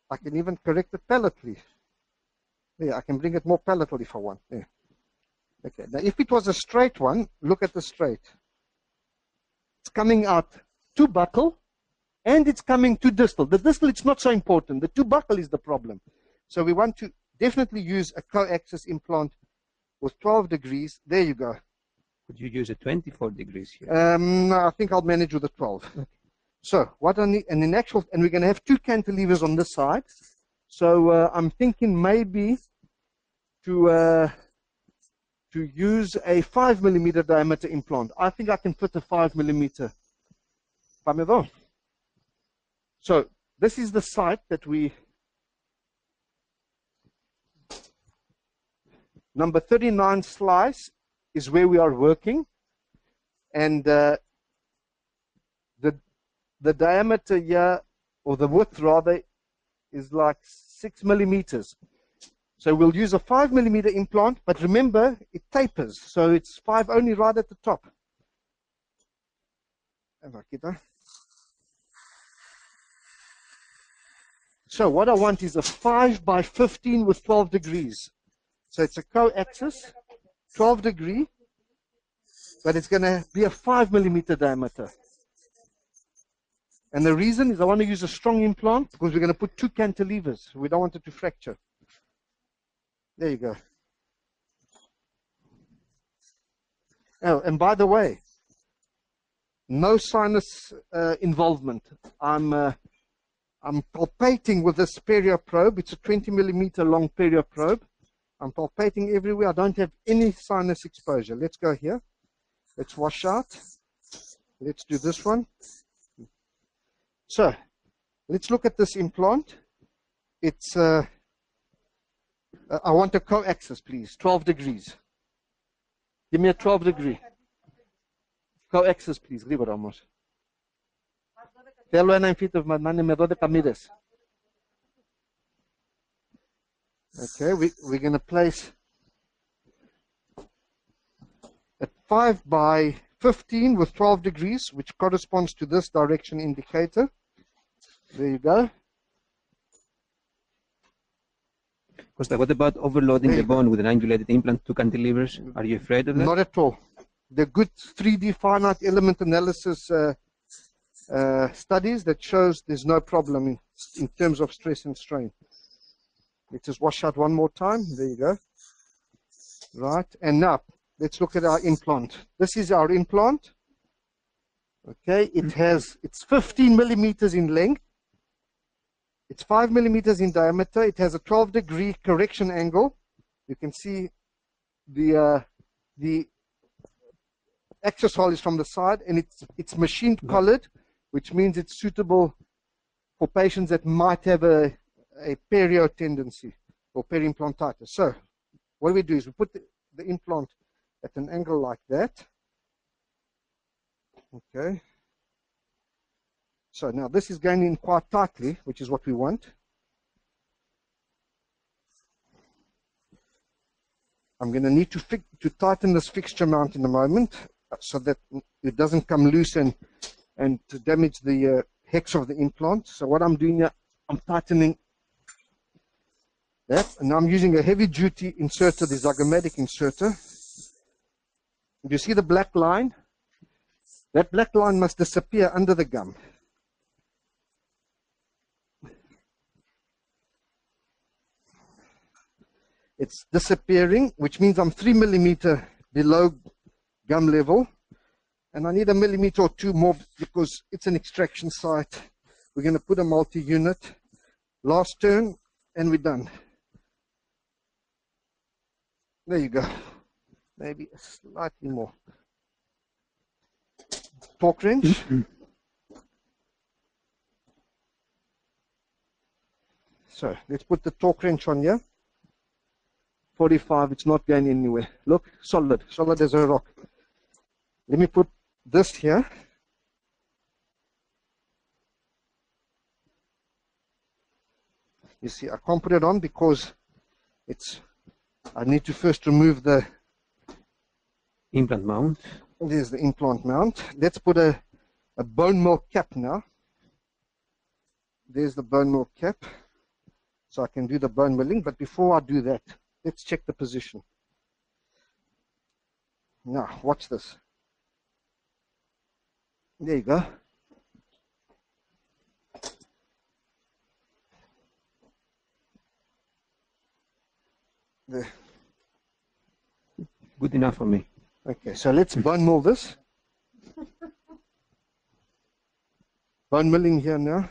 I can even correct it palatally. There, I can bring it more palatal if I want. There. Okay, now if it was a straight one, look at the straight. It's coming out to buccal, and it's coming to distal. The distal, it's not so important. The to buccal is the problem. So we want to definitely use a coaxial implant with 12 degrees. There you go. Could you use a 24 degrees here? No, I think I'll manage with a 12. So what I need, and in actual, and we're going to have 2 cantilevers on this side. So I'm thinking maybe to to use a 5mm diameter implant. I think I can fit a 5mm. So this is the site that we, number 39 slice is where we are working, and the diameter here, or the width rather, is like 6mm. So we'll use a 5mm implant, but remember it tapers, so it's 5 only right at the top. So what I want is a 5x15 with 12 degrees. So it's a co-axis, 12 degree, but it's going to be a 5mm diameter. And the reason is I want to use a strong implant because we're going to put 2 cantilevers. We don't want it to fracture. There you go. Oh, and by the way, no sinus involvement. I'm palpating with this perio probe. It's a 20mm long perio probe. I'm palpating everywhere. I don't have any sinus exposure. Let's go here. Let's wash out. Let's do this one. So, let's look at this implant. It's, I want a co-axis, please. 12 degrees. Give me a 12 degree. Co-axis, please. Okay, we're going to place at 5x15 with 12 degrees, which corresponds to this direction indicator. There you go. Costa, what about overloading the bone with an angulated implant to cantilevers? Are you afraid of that? Not at all. The good 3D finite element analysis studies that shows there's no problem in terms of stress and strain. Let's just wash out one more time. There you go. Right, and now let's look at our implant. This is our implant. Okay, it's 15mm in length. It's 5mm in diameter. It has a 12-degree correction angle. You can see the access hole is from the side, and it's machined collared, which means it's suitable for patients that might have a perio tendency or periimplantitis. So what we do is we put the implant at an angle like that. Okay. So now this is going in quite tightly, which is what we want. I'm going to need to tighten this fixture mount in a moment so that it doesn't come loose and to damage the hex of the implant. So what I'm doing here, I'm tightening that, and I'm using a heavy-duty inserter, the zygomatic inserter. You see the black line? That black line must disappear under the gum. It's disappearing, which means I'm 3mm below gum level, and I need a millimeter or 2 more because it's an extraction site. We're going to put a multi-unit. Last turn, and we're done. There you go. Maybe slightly more. Torque wrench. So let's put the torque wrench on here. 45, it's not going anywhere. Look, solid as a rock. Let me put this here. You see, I can't put it on because I need to first remove the implant mount. There's the implant mount. Let's put a bone mill cap now. There's the bone mill cap. So I can do the bone milling, but before I do that, let's check the position. Now, watch this. There you go. There. Good enough for me. Okay, so let's bone mill this. Bone milling here now.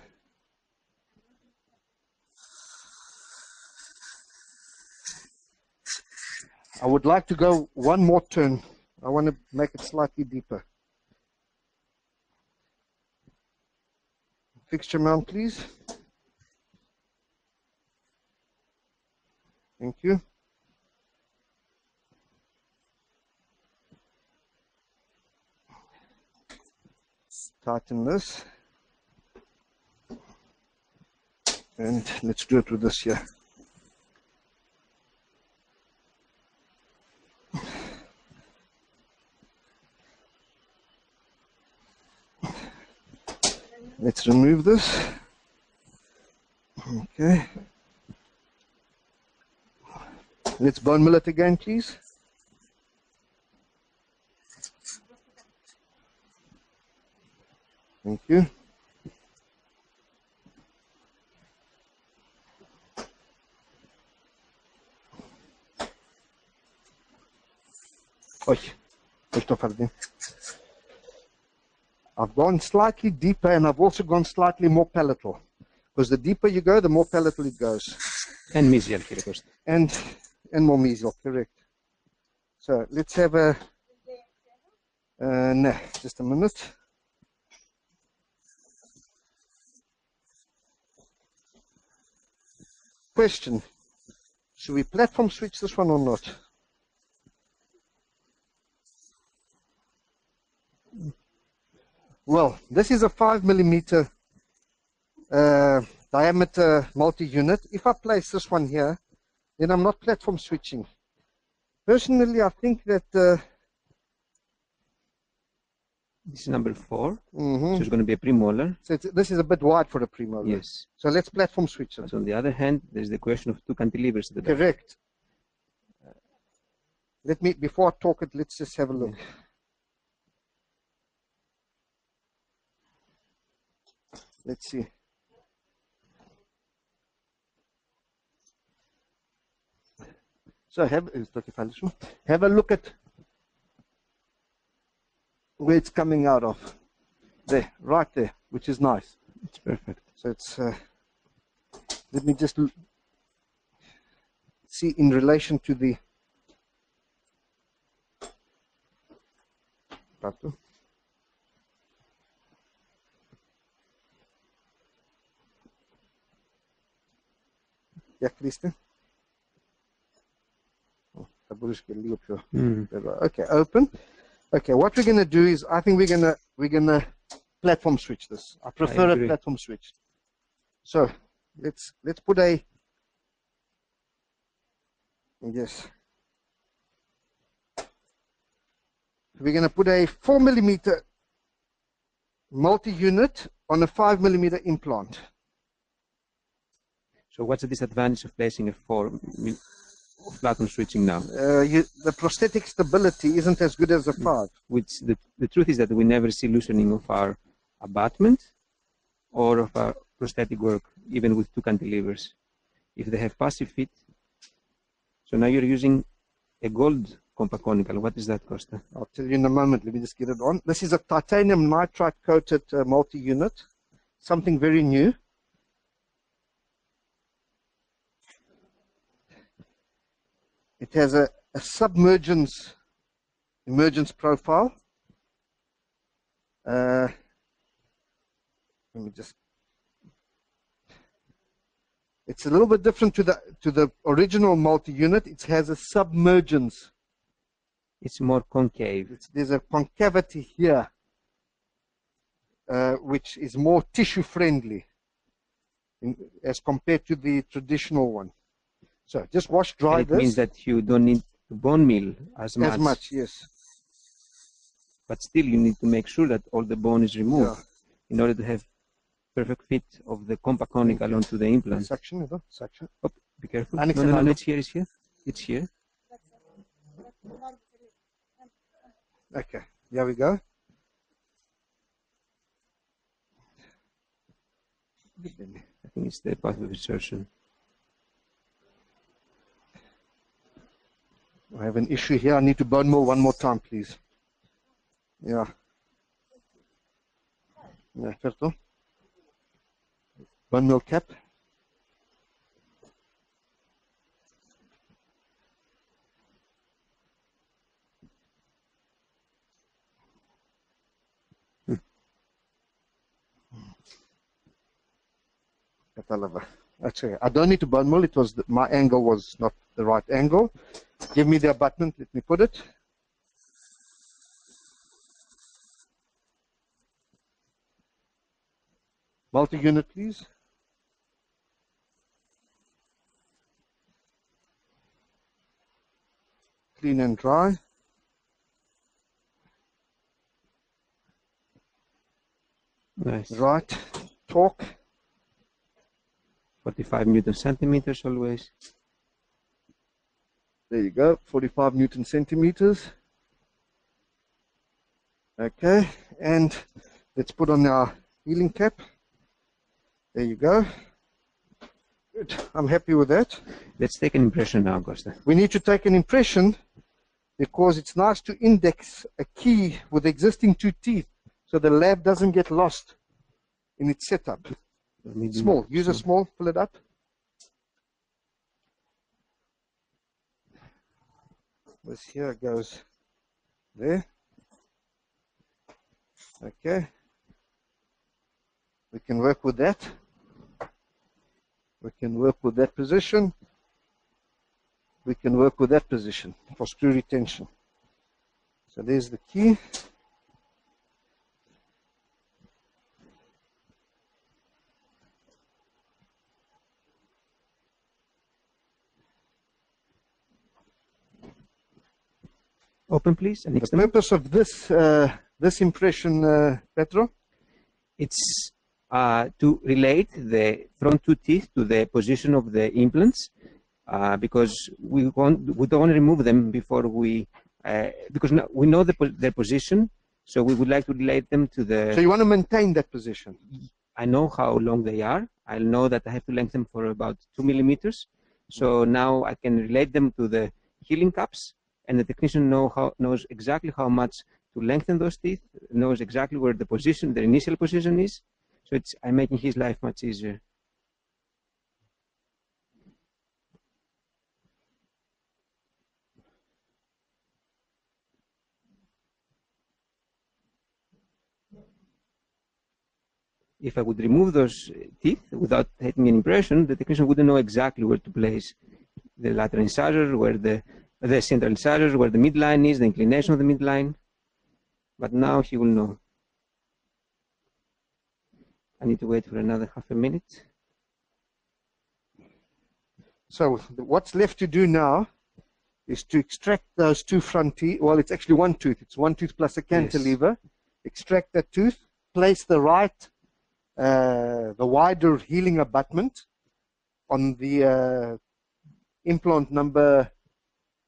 I would like to go one more turn. I want to make it slightly deeper. Fixture mount, please. Thank you. Tighten this. And let's do it with this here. Let's remove this. Okay. Let's bone mill it again, please. Thank you. I've gone slightly deeper and I've also gone slightly more palatal. Because the deeper you go, the more palatal it goes. And mesial, κύριε Κώστα. And more mesial, correct. So let's have a, no, just a minute. Question, should we platform switch this one or not? Well, this is a 5mm diameter multi-unit. If I place this one here, then I'm not platform switching. Personally, I think that this is number 4. Mm-hmm. So it's going to be a premolar. So this is a bit wide for a premolar. Yes. So let's platform switch it. But on the other hand, there's the question of 2 cantilevers at the back. Correct. Let me, before I talk it, let's just have a look. Yeah. Let's see. So have a look at where it's coming out of. There, right there, which is nice. It's perfect. So it's, let me just see in relation to the yeah, Christian. Okay, open. Okay, what we're gonna do is I think we're gonna platform switch this. I prefer a platform switch. So let's put a yes. We're gonna put a 4mm multi-unit on a 5mm implant. So what's the disadvantage of placing a 4 platform switching now? The prosthetic stability isn't as good as a 5. Which the truth is that we never see loosening of our abutment or of our prosthetic work, even with 2 cantilevers. If they have passive fit, so now you're using a gold compact conical. What is that, Costa? I'll tell you in a moment. Let me just get it on. This is a titanium nitride coated multi-unit, something very new. It has a submergence emergence profile. Let me just. It's a little bit different to the original multi-unit. It has a submergence. It's more concave. There's a concavity here, which is more tissue friendly as compared to the traditional one. So just wash dry this. It means that you don't need to bone mill as much. As much, yes. But still you need to make sure that all the bone is removed in order to have perfect fit of the compact conical onto the implant. Suction, suction. Oh, be careful. No, it's here, it's here. It's here. Okay, here we go. I think it's the path of insertion. I have an issue here. I need to bone mill one more time, please. Yeah. Yeah, Ferto. Bone mill cap. Katalava. Actually, I don't need to bone mill. It was my angle was not the right angle. Give me the abutment. Let me put it. Multi-unit, please. Clean and dry. Nice. Right. Torque. 45 Newton centimeters always. There you go. 45 Newton centimeters. Okay. And let's put on our healing cap. There you go. Good. I'm happy with that. Let's take an impression now, Costa. We need to take an impression because it's nice to index a key with existing two teeth so the lab doesn't get lost in its setup. Small. Use a small. Pull it up. This here goes there. Okay. We can work with that. We can work with that position. We can work with that position for screw retention. So there's the key. Open, please. And The purpose of this this impression, Petro, it's to relate the front two teeth to the position of the implants, because we don't want to remove them before we, because we know their position, so we would like to relate them to the. So you want to maintain that position. I know how long they are. I know that I have to lengthen them for about 2 millimeters. So now I can relate them to the healing caps, and the technician knows exactly how much to lengthen those teeth, knows exactly where the position, the initial position is. So I'm making his life much easier. If I would remove those teeth without taking an impression, the technician wouldn't know exactly where to place the lateral incisor, where the central incisor, where the midline is, the inclination of the midline. But now he will know. I need to wait for another half a minute. So what's left to do now is to extract those two front teeth. Well, it's actually one tooth. It's one tooth plus a cantilever. Yes. Extract that tooth. Place the the wider healing abutment on the implant number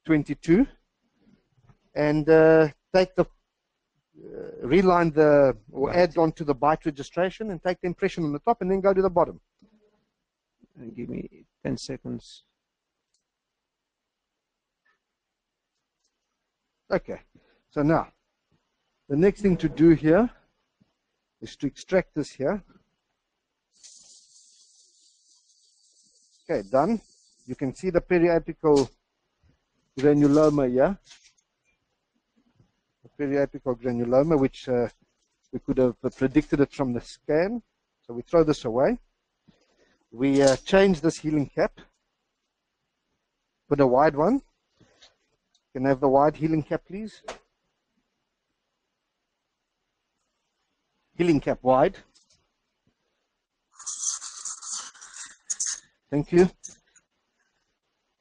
22, and take the reline or add onto the bite registration and take the impression on the top, and then go to the bottom. And give me 10 seconds. Okay, so now the next thing to do here is to extract this here. Okay, done. You can see the periapical granuloma here. The periapical granuloma, which we could have predicted it from the scan. So we throw this away. We change this healing cap. Put a wide one. Can I have the wide healing cap, please? Healing cap wide. Thank you.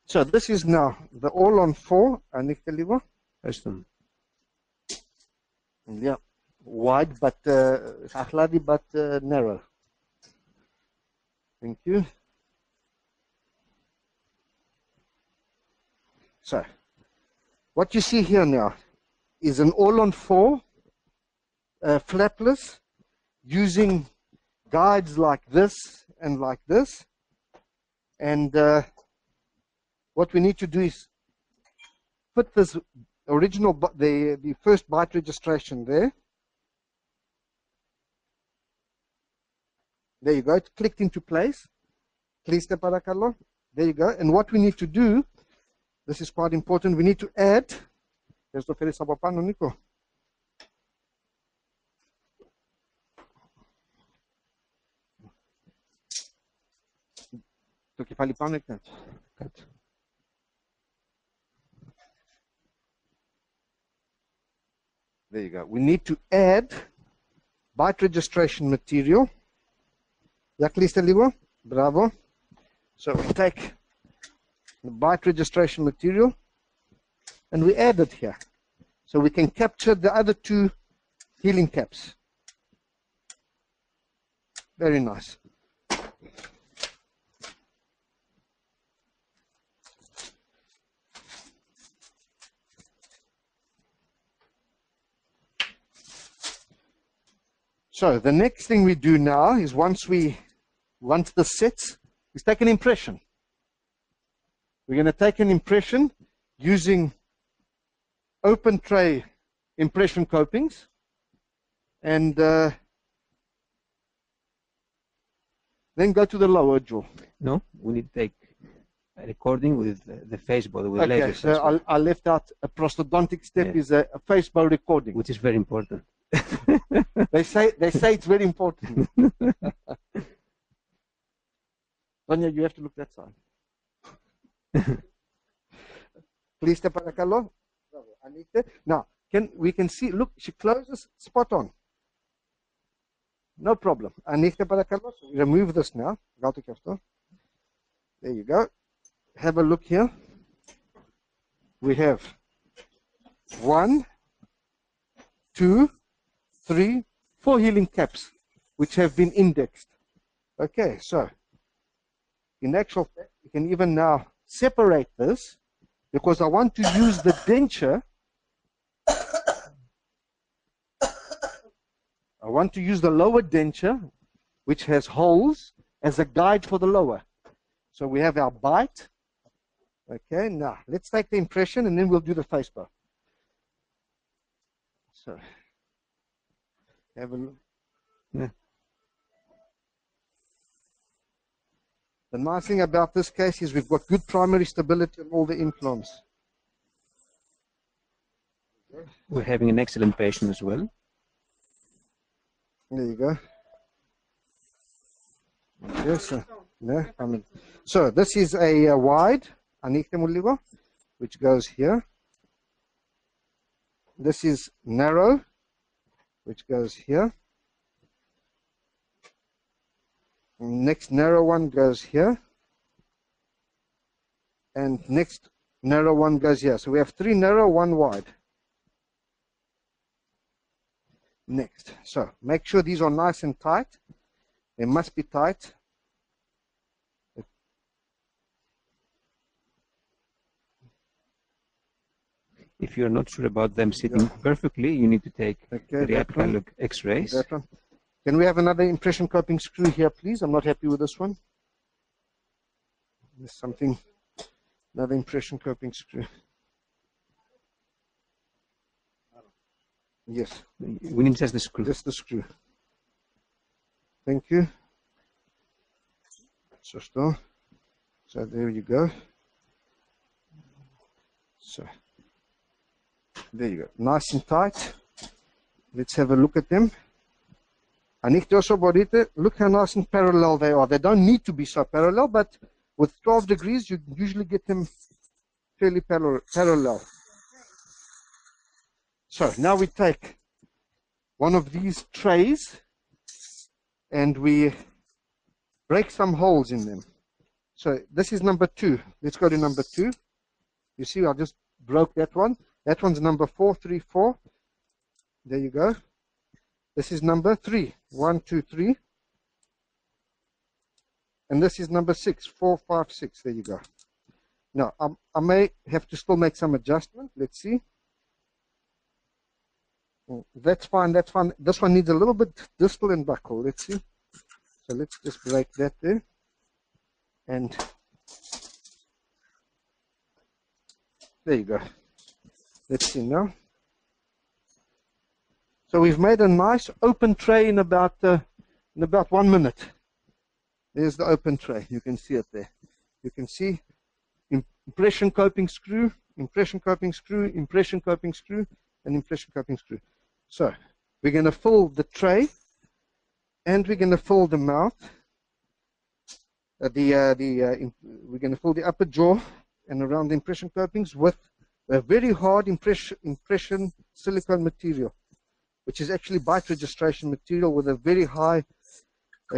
So this is now the all-on-4 Anicteliva. Yeah, wide but narrow. Thank you. So what you see here now is an all-on-4 flapless using guides like this and like this. And what we need to do is put this original, the first bite registration there. There you go, it clicked into place. There you go. And what we need to do, this is quite important, we need to add, Το κεφάλι πάνω ή κάτω. Κάτω. There you go. We need to add bite registration material. Για κλείστε λίγο. Μπράβο. So we take the bite registration material and we add it here. So we can capture the other two healing caps. Very nice. So the next thing we do now is once this sets, is take an impression. We're going to take an impression using open tray impression copings, and then go to the lower jaw. No, we need to take a recording with the face bow with Okay, laser so sensor, I left out a prosthodontic step. Yeah. Is a face bow recording. which is very important. They say it's very important. Sonia, you have to look that side. Please step παρακαλώ. Now, we can see, look, she closes spot on. No problem. Ανοίχτε παρακαλώ. So we remove this now. Βγάλτε και αυτό. There you go. Have a look here. We have 1, 2, 3, 4 healing caps which have been indexed. Okay, so in actual fact, you can even now separate this because I want to use the denture. I want to use the lower denture, which has holes, as a guide for the lower. So we have our bite. Okay, now let's take the impression and then we'll do the face bow. So, have a look. Yeah. The nice thing about this case is we've got good primary stability on all the implants. We're having an excellent patient as well. There you go. Yes, so this is a wide, which goes here. This is narrow, which goes here. Next narrow one goes here. And next narrow one goes here. So we have 3 narrow, 1 wide. Next. So make sure these are nice and tight. They must be tight. If you're not sure about them sitting perfectly, you need to take Okay, reapical X-rays. that one. Can we have another impression coping screw here, please? I'm not happy with this one. There's something, another impression coping screw. Yes, We need just the screw. just the screw. Thank you. So there you go. So there you go. Nice and tight. Let's have a look at them. Ανοίχτε όσο μπορείτε. Look how nice and parallel they are. They don't need to be so parallel, but with 12 degrees, you usually get them fairly parallel. So now we take one of these trays and we break some holes in them. So this is number 2. Let's go to number 2. You see, I just broke that one. That one's number 4, 3, 4. There you go. This is number 3, 1, 2, 3. And this is number 6, 4, 5, 6. There you go. Now, I may have to still make some adjustment. Let's see. That's fine, that's fine. This one needs a little bit distal and buckle. Let's see. So let's just break that there. And there you go. Let's see now. So we've made a nice open tray in about 1 minute. There's the open tray. You can see it there. You can see impression coping screw, impression coping screw, impression coping screw, and impression coping screw. So we're going to fill the tray and we're going to fill the mouth we're going to fill the upper jaw and around the impression copings with a very hard impression silicone material, which is actually bite registration material with a very high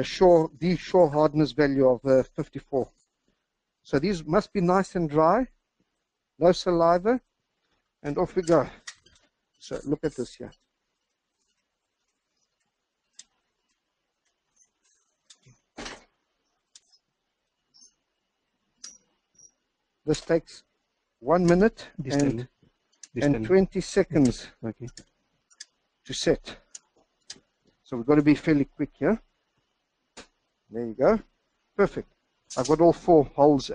Shore hardness value of 54. So these must be nice and dry, no saliva, and off we go. So look at this here. This takes 1 minute and 20 seconds to set. So we've got to be fairly quick here. There you go. Perfect. I've got all 4 holes.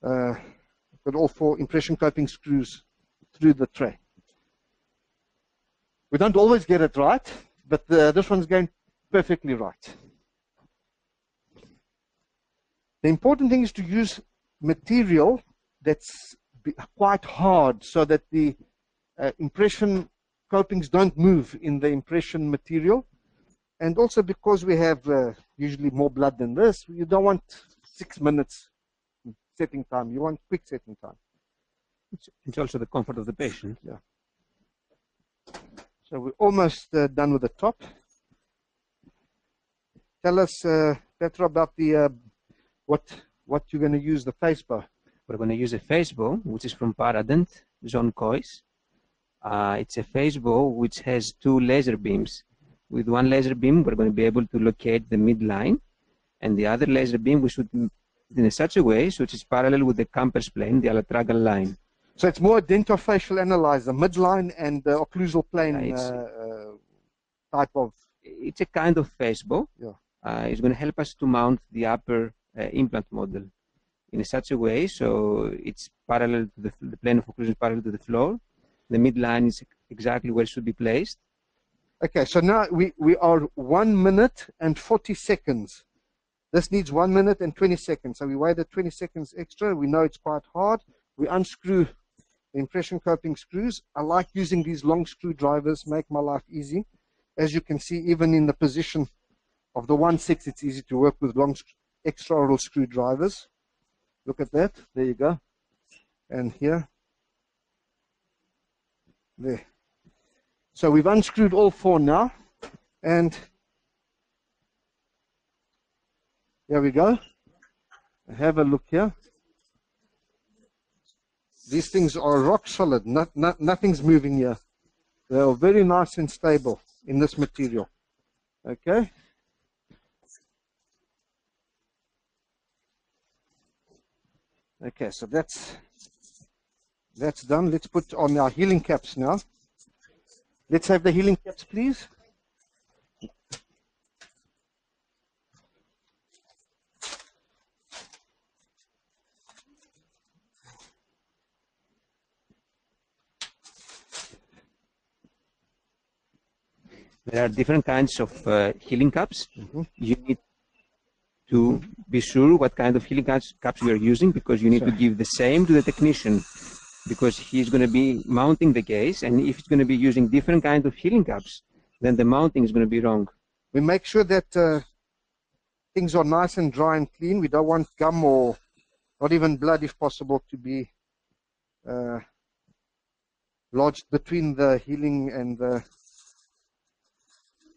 I've got all 4 impression coping screws through the tray. We don't always get it right, but this one's going perfectly right. The important thing is to use material that's quite hard so that the impression copings don't move in the impression material. And also because we have usually more blood than this, you don't want 6 minutes setting time. You want quick setting time. It's also the comfort of the patient. Yeah. So we're almost done with the top. Tell us, Petra, about the what you're going to use the face bow. We're going to use a face bow, which is from Paradent, Zone Cois. It's a face bow which has 2 laser beams. With 1 laser beam, we're going to be able to locate the midline, and the other laser beam we should in such a way so it's parallel with the Camper's plane, the alatragal line. So it's more a dentofacial analyzer, midline and occlusal plane type of. It's a kind of face bow. Yeah. It's going to help us to mount the upper implant model in such a way so it's parallel to the plane of occlusion, parallel to the floor. The midline is exactly where it should be placed. Okay, so now we are 1 minute and 40 seconds. This needs 1 minute and 20 seconds. So we waited 20 seconds extra. We know it's quite hard. We unscrew the impression coping screws. I like using these long screwdrivers, make my life easy. As you can see, even in the position of the 1/6, it's easy to work with long extraoral screwdrivers. Look at that. There you go. And here. There. So we've unscrewed all 4 now, and here we go. Have a look here. These things are rock solid. Nothing's moving here. They are very nice and stable in this material. Okay. Okay, so that's done. Let's put on our healing caps now. Let's have the healing caps, please. There are different kinds of healing caps. You need to be sure what kind of healing caps you are using, because you need to give the same to the technician, because he's going to be mounting the case, and if he's going to be using different kind of healing caps, then the mounting is going to be wrong. We make sure that things are nice and dry and clean. We don't want gum or not even blood, if possible, to be lodged between the healing and the...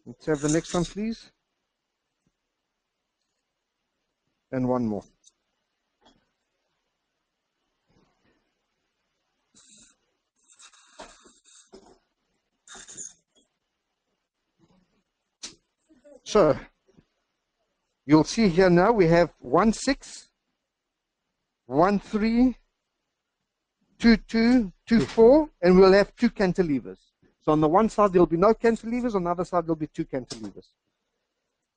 Let's have the next one, please. And one more. So, you'll see here now we have 1/6, 1/3, 2/2, 2/4, and we'll have 2 cantilevers. So on the one side there'll be no cantilevers, on the other side there'll be 2 cantilevers.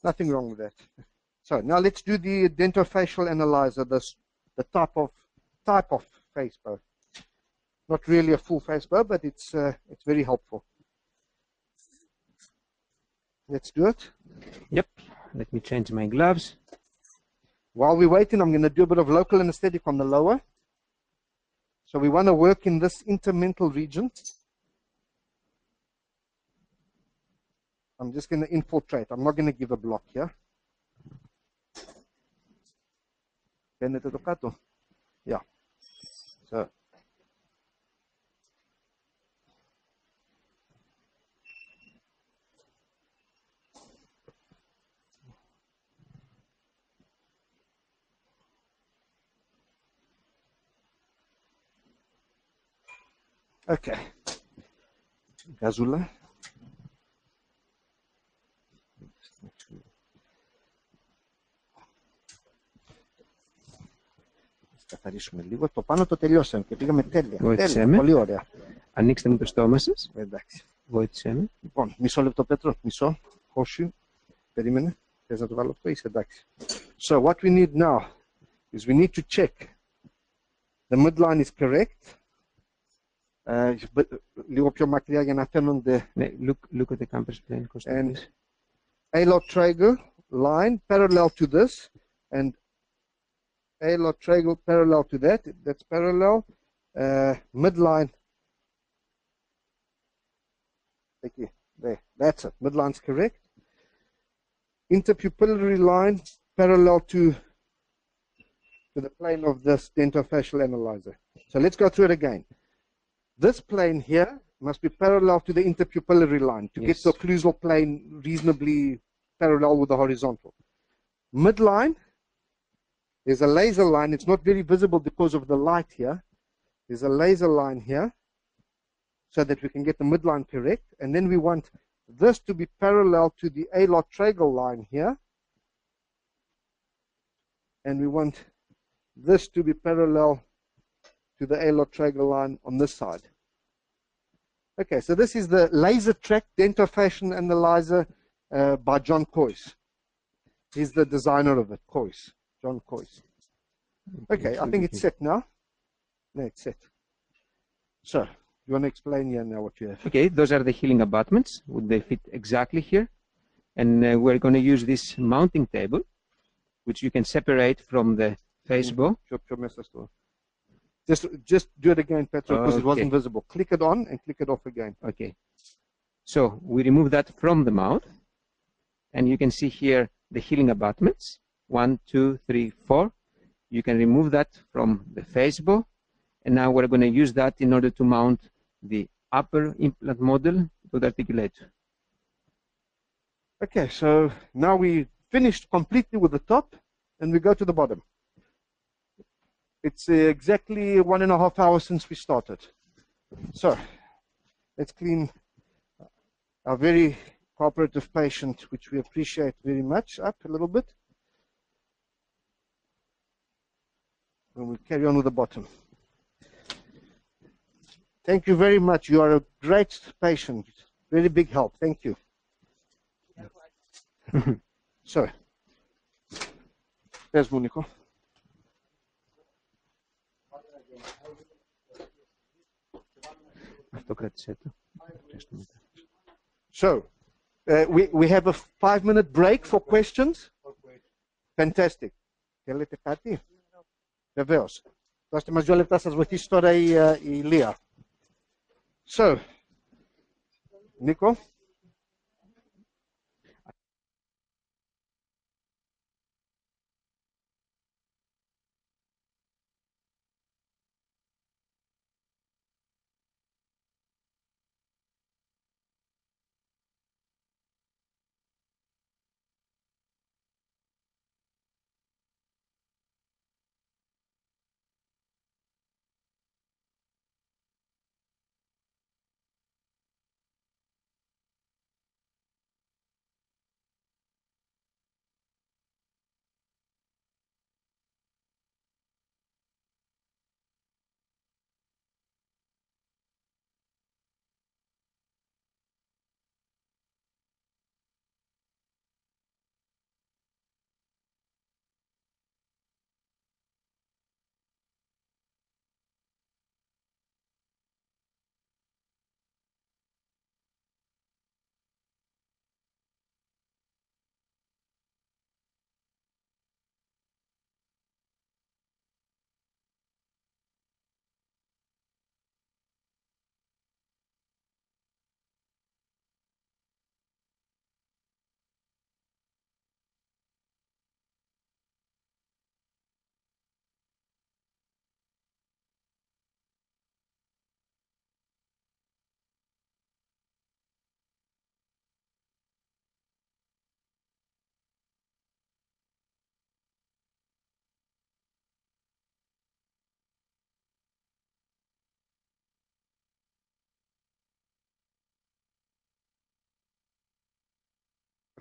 Nothing wrong with that. So now let's do the dentofacial analyzer, the type of face bow. Not really a full face bow, but it's very helpful. Let's do it. Yep. Let me change my gloves. While we're waiting, I'm going to do a bit of local anesthetic on the lower. So we want to work in this intermental region. I'm just going to infiltrate. I'm not going to give a block here. Φαίνεται το κάτω. Yeah. So. Okay. Γαζούλα. Καθαρίσουμε λίγο. Το πάνω το τελειώσαμε και πήγαμε τέλεια. Βοήθησέ Τέλεια. με. Πολύ ωραία. Ανοίξτε μου το στόμα σας. Εντάξει. Βοήθησέ με. Λοιπόν, μισό λεπτό Πέτρο. Μισό. Χώσου. Περίμενε. Θες να το βάλω αυτό, είσαι εντάξει. So what we need now is we need to check the midline is correct. Λίγο πιο μακριά για να φαίνονται. Ναι, look at the campus plane, Costa, And please. A-lot trago line parallel to this and A-lot trago parallel to that. That's parallel. Midline. Εκεί. There. That's it. Midline's correct. Interpupillary line parallel to the plane of this dentofacial analyzer. So let's go through it again. This plane here must be parallel to the interpupillary line to get Yes. the occlusal plane reasonably parallel with the horizontal. Midline, there's a laser line. It's not very visible because of the light here. There's a laser line here so that we can get the midline correct. And then we want this to be parallel to the A-lot tragal line here. And we want this to be parallel to the A-lot tragal line on this side. Okay, so this is the laser track dentofacial analyzer by John Coyce. He's the designer of it, Coyce, John Coyce. Okay, I think it's set now. No, it's set. So, you want to explain here now what you have? Okay, those are the healing abutments. Would they fit exactly here? And we're going to use this mounting table, which you can separate from the face bow. Just do it again, Petro, because it wasn't Okay. visible. Click it on and click it off again. Okay. So we remove that from the mouth. And you can see here the healing abutments. 1, 2, 3, 4. You can remove that from the face bow. And now we're going to use that in order to mount the upper implant model to the articulator. Okay, so now we finished completely with the top and we go to the bottom. It's exactly 1.5 hours since we started. So let's clean our very cooperative patient, which we appreciate very much, up a little bit. And we'll carry on with the bottom. Thank you very much. You are a great patient. Very big help. Thank you. So, there's Monico. Αυτό κράτησέ το. So, we have a 5-minute break for questions. Fantastic. Θέλετε κάτι? Βεβαίως. Δώστε μας 2 λεπτά, σας βοηθήσει τώρα η Λία. So, Nico.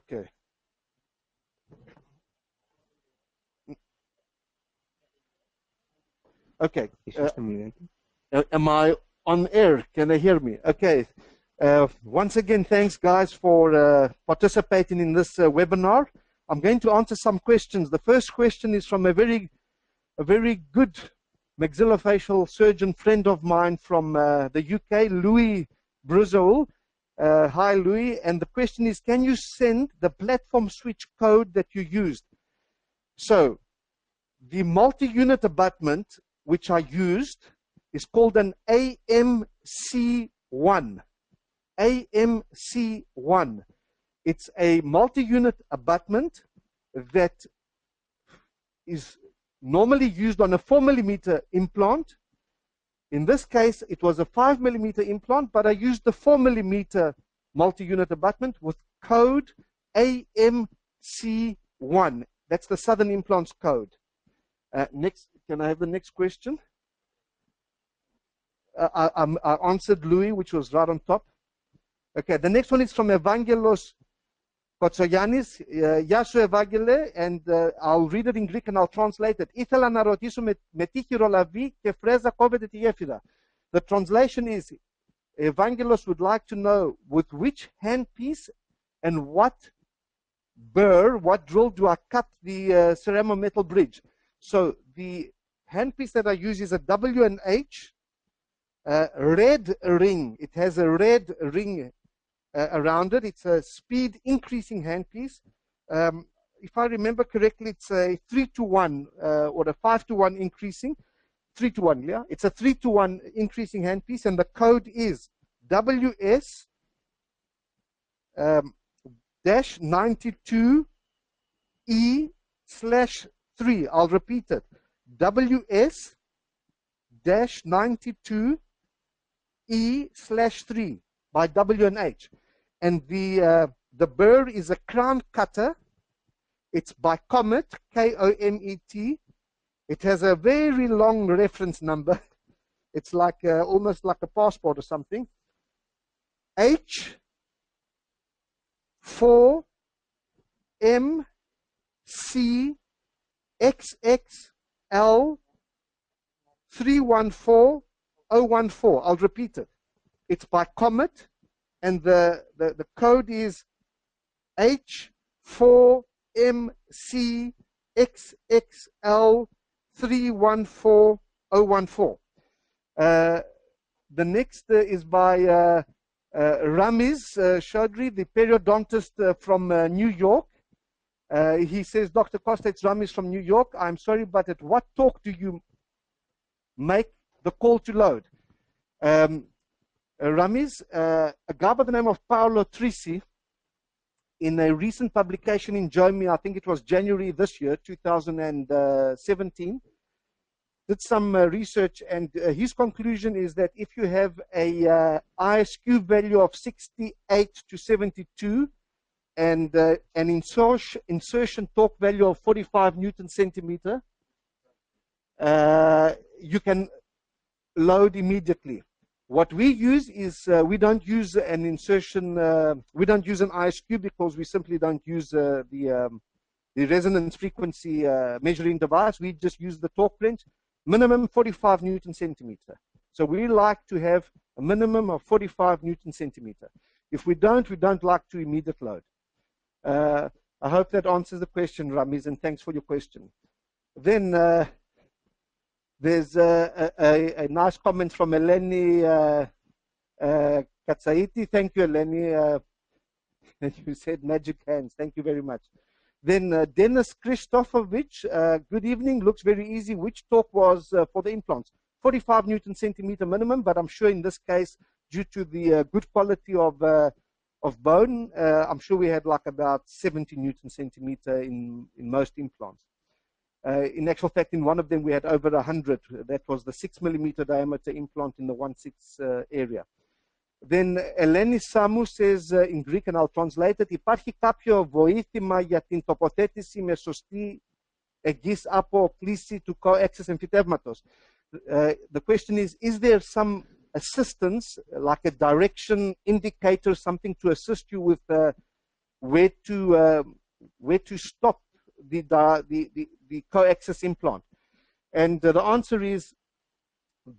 Okay. Okay. Am I on air? Can they hear me? Okay. Once again, thanks guys for participating in this webinar. I'm going to answer some questions. The first question is from a very good maxillofacial surgeon friend of mine from the UK, Louis Bruzel. Hi, Louis. And the question is, can you send the platform switch code that you used? So, the multi-unit abutment, which I used, is called an AMC1. AMC1. It's a multi-unit abutment that is normally used on a 4mm implant. In this case, it was a 5mm implant, but I used the 4mm multi-unit abutment with code AMC1. That's the Southern Implants code. Next, can I have the next question? I answered Louis, which was right on top. Okay, the next one is from Evangelos Kotsogiannis. Γεια σου, Ευάγγελε, and I'll read it in Greek and I'll translate it. Ήθελα να ρωτήσω με τι χειρολαβή και φρέζα κόβεται τη γέφυρα. The translation is, Evangelos would like to know with which handpiece and what burr, what drill do I cut the ceramo-metal bridge. So the handpiece that I use is a W&H red ring. It has a red ring around it. It's a speed increasing handpiece. If I remember correctly, it's a 3-to-1 or a 5-to-1 increasing. 3-to-1, yeah? It's a 3-to-1 increasing handpiece, and the code is WS-92E/3. I'll repeat it. WS-92E/3 by W&H. And the burr is a crown cutter. It's by Comet, K-O-M-E-T. It has a very long reference number. It's like almost like a passport or something. H4MC XXL314014. I'll repeat it. It's by Comet, and the code is H4MC XXL314014. The next is by Ramiz Chaudhry, the periodontist from New York. He says, Dr. Costa, it's Ramiz from New York. I'm sorry, but at what talk do you make the call to load? Ramiz, a guy by the name of Paolo Trisi, in a recent publication in JOMI, I think it was January this year, 2017, did some research, and his conclusion is that if you have a ISQ value of 68 to 72 and an insertion torque value of 45 Newton centimeter, you can load immediately. What we use is we don't use an insertion, we don't use an ISQ because we simply don't use the resonance frequency measuring device. We just use the torque wrench, minimum 45 Newton centimeter. So we like to have a minimum of 45 Newton centimeter. If we don't like to immediate load. I hope that answers the question, Ramiz, and thanks for your question. Then there's a nice comment from Eleni Katsaiti. Thank you, Eleni. You said magic hands. Thank you very much. Then Dennis Kristofovich, good evening. Looks very easy. Which torque was for the implants? 45 Newton centimeter minimum, but I'm sure in this case, due to the good quality of bone, I'm sure we had like about 70 Newton centimeter in most implants. In actual fact, in one of them, we had over 100. That was the 6mm diameter implant in the 1/6 area. Then Eleni Samu says in Greek, and I'll translate it, υπάρχει κάποιο βοήθημα για την τοποθέτηση με σωστή εγγύς από κλίση του coaxial εμφυτεύματος? The question is there some assistance, like a direction indicator, something to assist you with where to stop the coaxial implant. And the answer is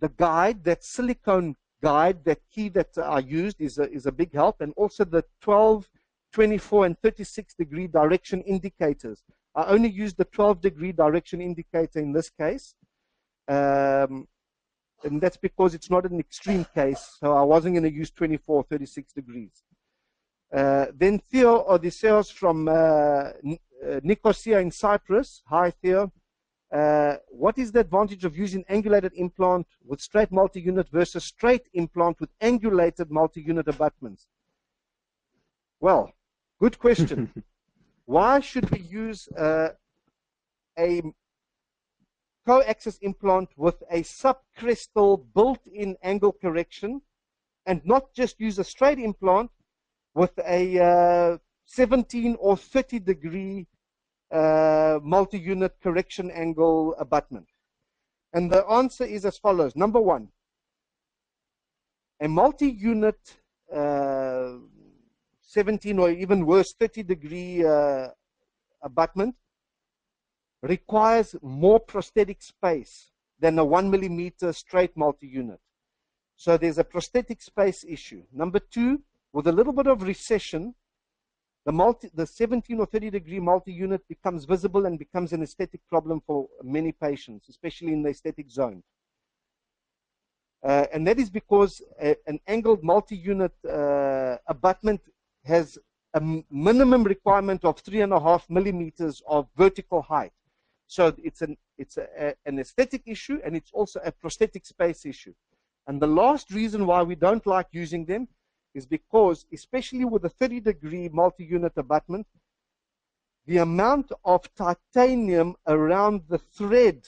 the guide, that silicone guide, that key that I used is a big help, and also the 12, 24, and 36-degree direction indicators. I only used the 12-degree direction indicator in this case, and that's because it's not an extreme case, so I wasn't going to use 24 or 36 degrees. Then Theo Odysseus from Nicosia in Cyprus. Hi, Theo. What is the advantage of using angulated implant with straight multi-unit versus straight implant with angulated multi-unit abutments? Well, good question. Why should we use a coaxial implant with a subcrestal built-in angle correction and not just use a straight implant with a 17 or 30 degree multi-unit correction angle abutment? And the answer is as follows. Number one, a multi-unit 17 or even worse 30 degree abutment requires more prosthetic space than a 1 millimeter straight multi-unit. So there's a prosthetic space issue. Number two, with a little bit of recession, the 17 or 30 degree multi-unit becomes visible and becomes an aesthetic problem for many patients, especially in the aesthetic zone. And that is because an angled multi-unit abutment has a minimum requirement of 3.5 millimeters of vertical height. So it's an aesthetic issue, and it's also a prosthetic space issue. And the last reason why we don't like using them is because, especially with a 30 degree multi-unit abutment, the amount of titanium around the thread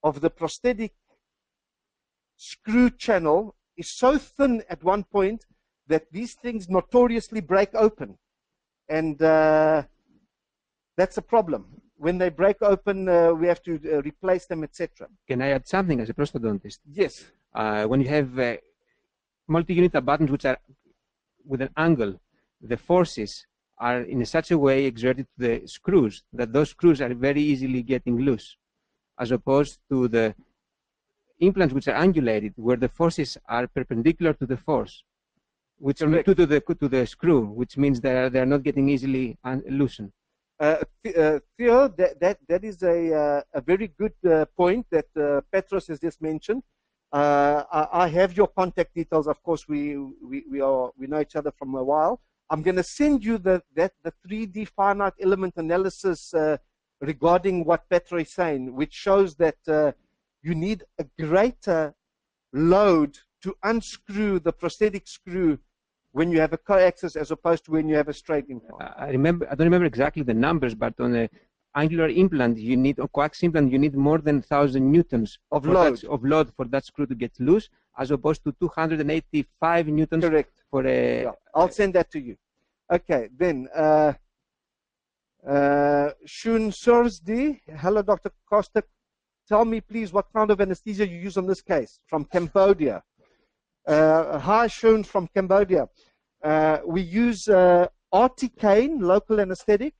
of the prosthetic screw channel is so thin at one point that these things notoriously break open. And that's a problem. When they break open, we have to replace them, etc. Can I add something as a prosthodontist? Yes. When you have multi-unit abutments which are with an angle, the forces are in such a way exerted to the screws that those screws are very easily getting loose, as opposed to the implants which are angulated, where the forces are perpendicular to the force, which to the screw, which means that they are not getting easily loosened. Theo, that is a very good point that Petros has just mentioned. I have your contact details. Of course, we know each other from a while. I'm going to send you the 3D finite element analysis regarding what Petros is saying, which shows that you need a greater load to unscrew the prosthetic screw when you have a coaxial as opposed to when you have a straight implant. I don't remember exactly the numbers, but on an angular implant, you need, or coaxial implant, you need more than 1,000 newtons of load for that screw to get loose, as opposed to 285 newtons. Correct. For a. Yeah, I'll send that to you. Okay, then Shun Sursdi, hello, Dr. Costa. Tell me, please, what kind of anesthesia you use on this case from Cambodia. Hi, Shun from Cambodia. We use Articaine, local anesthetic,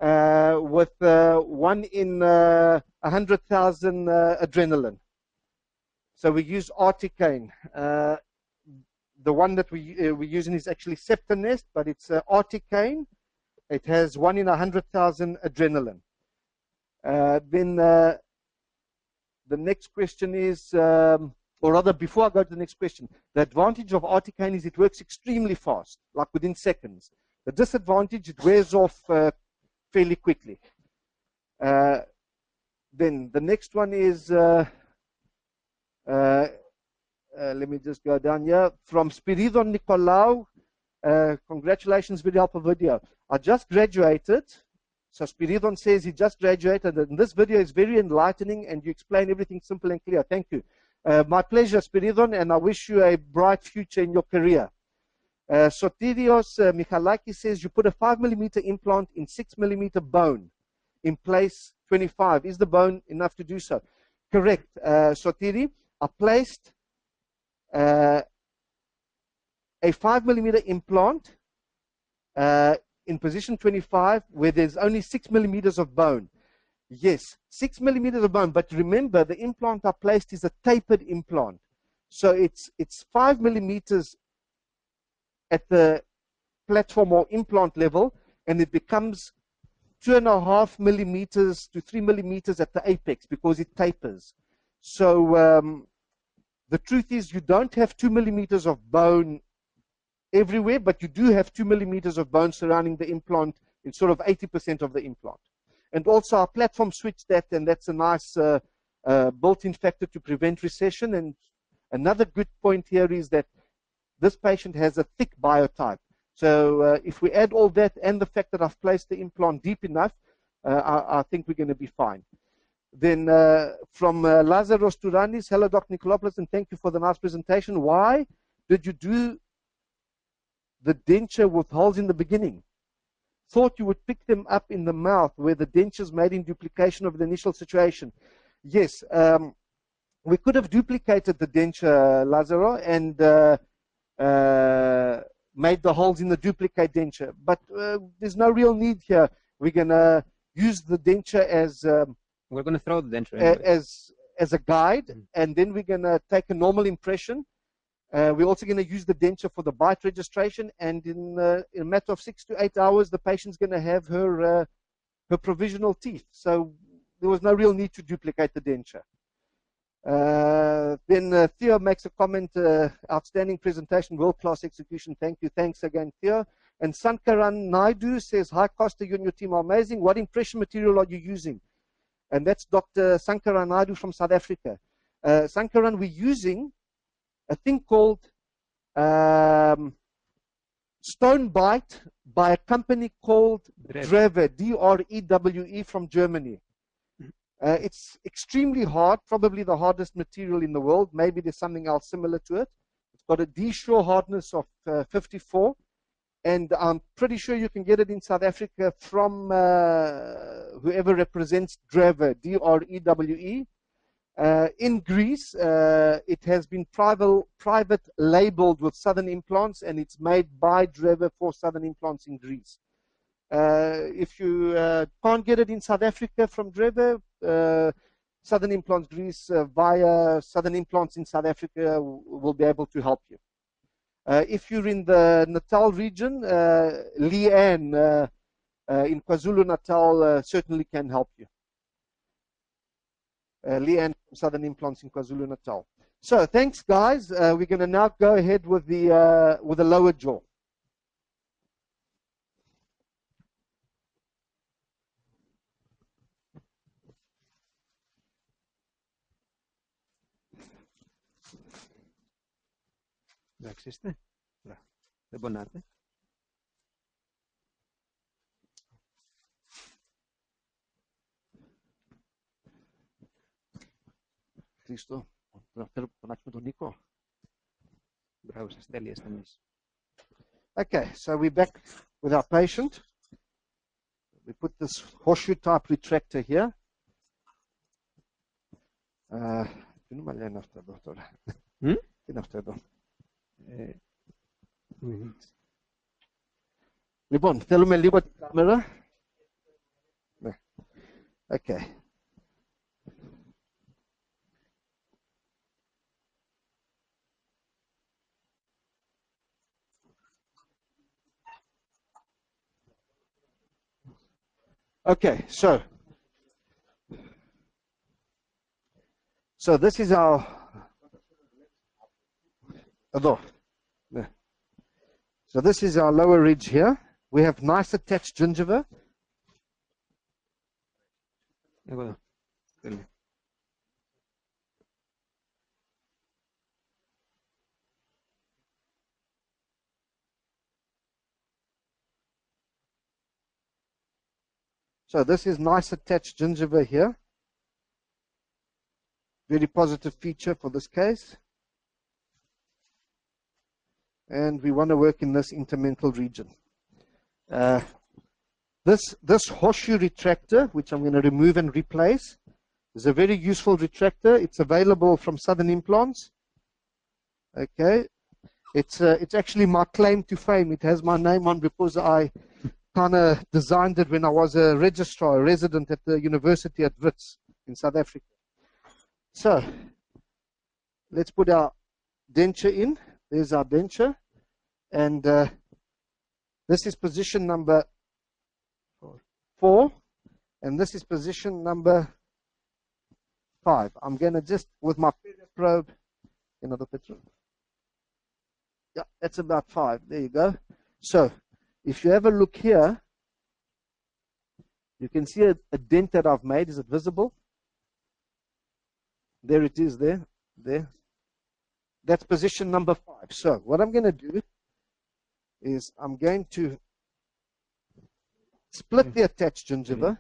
with 1 in 100,000 adrenaline. So we use Articaine. The one that we're using is actually Septanest, but it's Articaine. It has 1 in 100,000 adrenaline. Then the next question is, or rather, before I go to the next question, the advantage of Articaine is it works extremely fast, like within seconds. The disadvantage, it wears off fairly quickly. Then the next one is, let me just go down here, from Spiridon Nicolaou. Congratulations, very helpful video. I just graduated. So Spiridon says he just graduated, and this video is very enlightening, and you explain everything simple and clear. Thank you. My pleasure, Spiridon, and I wish you a bright future in your career. Sotirios Michalaki says you put a 5 millimeter implant in 6 millimeter bone in place 25. Is the bone enough to do so? Correct, Sotiri. I placed a 5 millimeter implant in position 25 where there's only 6 millimeters of bone. Yes, 6 millimeters of bone, but remember the implant I placed is a tapered implant. So it's 5 millimeters at the platform or implant level, and it becomes 2.5 millimeters to 3 millimeters at the apex because it tapers. So the truth is you don't have 2 millimeters of bone everywhere, but you do have 2 millimeters of bone surrounding the implant in sort of 80% of the implant. And also our platform switched that, and that's a nice built-in factor to prevent recession. And another good point here is that this patient has a thick biotype. So if we add all that and the fact that I've placed the implant deep enough, I think we're going to be fine. Then from Lazaros Touranis, hello Dr. Nikolopoulos, and thank you for the nice presentation. Why did you do the denture with holes in the beginning? Thought you would pick them up in the mouth where the dentures made in duplication of the initial situation. Yes, we could have duplicated the denture, Lazaro, and made the holes in the duplicate denture. But there's no real need here. We're going to use the denture as... we're going to throw the denture anyway. as a guide, and then we're going to take a normal impression. We're also going to use the denture for the bite registration, and in a matter of 6 to 8 hours, the patient's going to have her provisional teeth. So there was no real need to duplicate the denture. Then Theo makes a comment, outstanding presentation, world-class execution. Thank you. Thanks again, Theo. And Sankaran Naidu says, hi Costa, you and your team are amazing. What impression material are you using? And that's Dr. Sankaran Naidu from South Africa. Sankaran, we're using a thing called Stone Bite by a company called Drewe, D-R-E-W-E, from Germany. It's extremely hard, probably the hardest material in the world. Maybe there's something else similar to it. It's got a D-Shore hardness of 54, and I'm pretty sure you can get it in South Africa from whoever represents Drewe, D-R-E-W-E. In Greece, it has been private labeled with Southern Implants, and it's made by Drewe for Southern Implants in Greece. If you can't get it in South Africa from Drewe, Southern Implants Greece via Southern Implants in South Africa will be able to help you. If you're in the Natal region, Leanne in KwaZulu-Natal certainly can help you. Leanne from Southern Implants in KwaZulu-Natal. So thanks, guys. We're going to now go ahead with the lower jaw. ¿No existe? No. ¿De Bonate? Cristo, Nico. Bravo, Stelias também. Okay, so we're back with our patient. We put this horseshoe type retractor here. Λοιπόν, θέλουμε λίγο την κάμερα. Okay. Okay, so this is our so this is our lower ridge here. We have nice attached gingiva. So this is nice attached gingiva here. Very positive feature for this case. And we want to work in this intermental region. This horseshoe retractor, which I'm going to remove and replace, is a very useful retractor. It's available from Southern Implants. Okay, it's actually my claim to fame. It has my name on because I kind of designed it when I was a registrar, a resident at the university at Wits in South Africa. So let's put our denture in. There's our denture. And this is position number 4. And this is position number 5. I'm going to just, with my probe, another picture. Yeah, that's about 5. There you go. So if you have a look here, you can see a dent that I've made. Is it visible? There it is, there. That's position number 5. So what I'm going to do is I'm going to split the attached gingiva.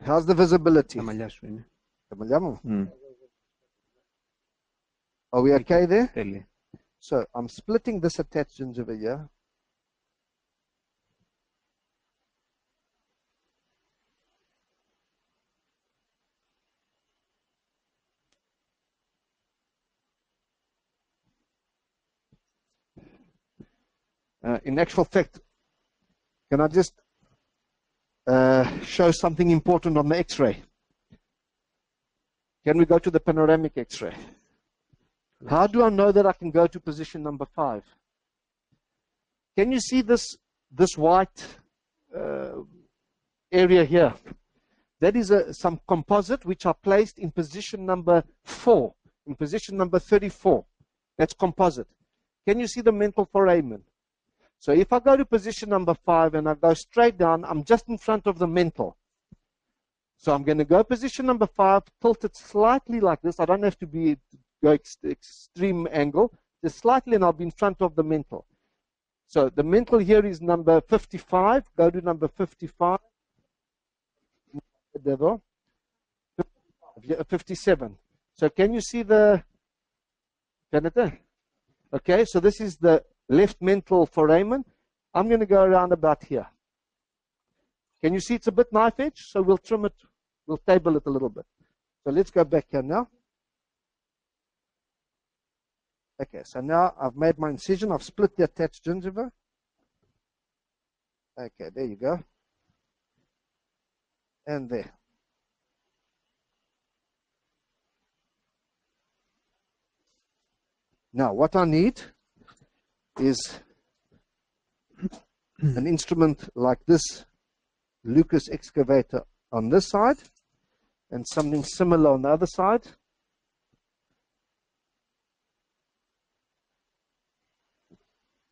How's the visibility? Are we okay there? So I'm splitting this attached gingiva here. In actual fact, can I just show something important on the X-ray? Can we go to the panoramic X-ray? How do I know that I can go to position number 5? Can you see this white area here? That is some composite which are placed in position number 4, in position number 34. That's composite. Can you see the mental foramen? So if I go to position number 5 and I go straight down, I'm just in front of the mental. So I'm going to go position number 5, tilt it slightly like this. I don't have to go extreme angle, just slightly, and I'll be in front of the mental. So the mental here is number 55. Go to number 55. 57. So can you see the Canada? Okay, so this is the left mental foramen. I'm going to go around about here. Can you see it's a bit knife edge? So we'll trim it, we'll table it a little bit. So let's go back here now. Okay, so now I've made my incision. I've split the attached gingiva. Okay, there you go. And there. Now, what I need is an instrument like this Lucas excavator on this side and something similar on the other side.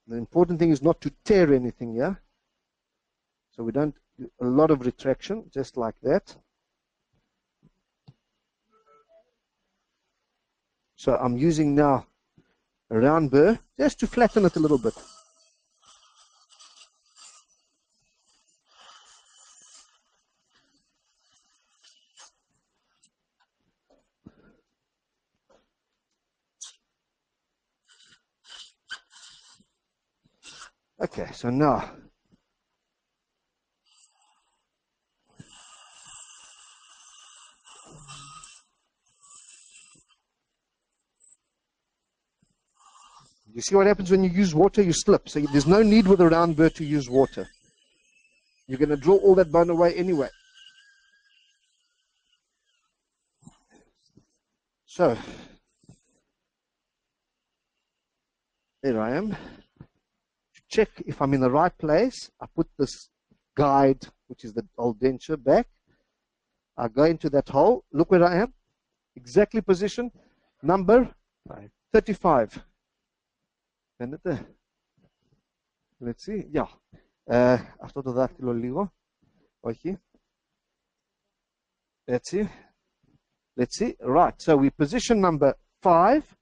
The important thing is not to tear anything here. So we don't do a lot of retraction, just like that. So I'm using now a round burr just to flatten it a little bit. Okay, so now you see what happens when you use water? You slip. So there's no need with a round burr to use water. You're going to draw all that bone away anyway. So there I am. To check if I'm in the right place, I put this guide, which is the old denture, back. I go into that hole. Look where I am. Exactly position. Number 35. Let's see. Yeah. Αυτό το δάχτυλο λίγο. Όχι. Έτσι. Let's see. Right. So we position number 5.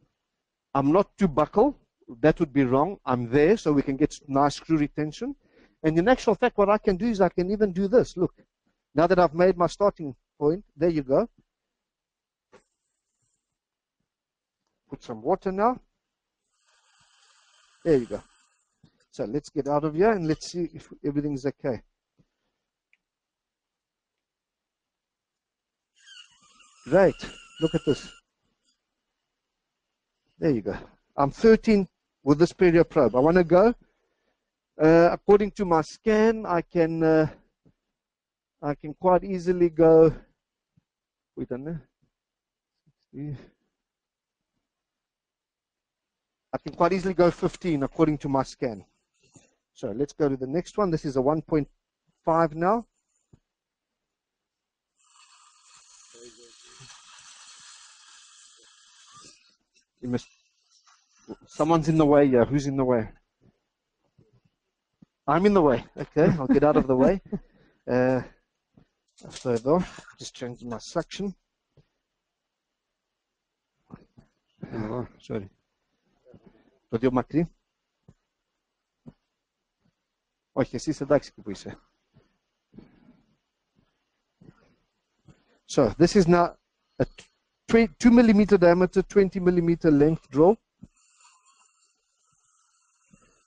I'm not to buckle. That would be wrong. I'm there so we can get nice screw retention. And in actual fact, what I can do is I can even do this. Look. Now that I've made my starting point, there you go. Put some water now. There you go. So let's get out of here and let's see if everything's okay. Great. Look at this. There you go. I'm 13 with this perio probe. I want to go. According to my scan, I can quite easily go. Wait a minute. I can quite easily go 15 according to my scan. So let's go to the next one. This is a 1.5 now. You must. Someone's in the way here. Who's in the way? I'm in the way. Okay, I'll get out of the way. Further, just changing my suction. Oh, sorry. Το δύο μακρύ. Όχι, εσύ είσαι εντάξει που είσαι. So, this is now a 2 millimeter diameter, 20 millimeter length drill.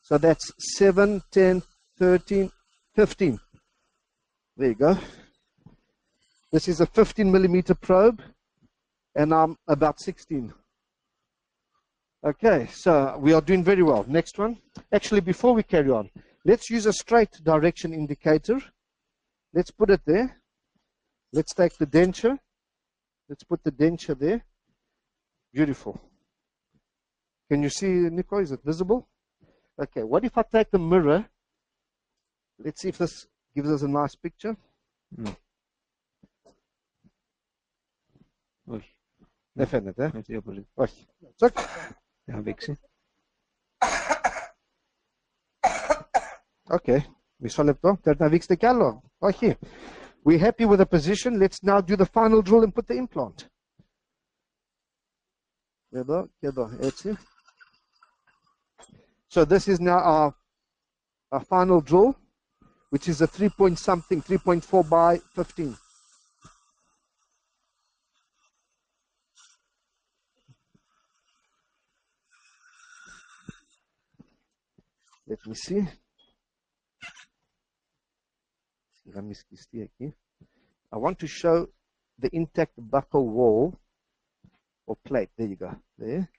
So that's 7, 10, 13, 15. There you go. This is a 15 millimeter probe, and I'm about 16. Okay, so we are doing very well. Next one. Actually, before we carry on, let's use a straight direction indicator. Let's put it there. Let's take the denture. Let's put the denture there. Beautiful. Can you see, Nico? Is it visible? Okay, what if I take the mirror? Let's see if this gives us a nice picture. Όχι. Δεν φαίνεται. Έτσι opposite. Όχι. Τσακ. Θα δείξει. Okay. Μισό λεπτό. Θέλετε να δείξετε κι άλλο? Όχι. We're happy with the position. Let's now do the final drill and put the implant. Εδώ και εδώ. Έτσι. So this is now our final drill, which is a 3.something, 3.4 by 15. Let me see. I want to show the intact buckle wall or plate. There you go. There.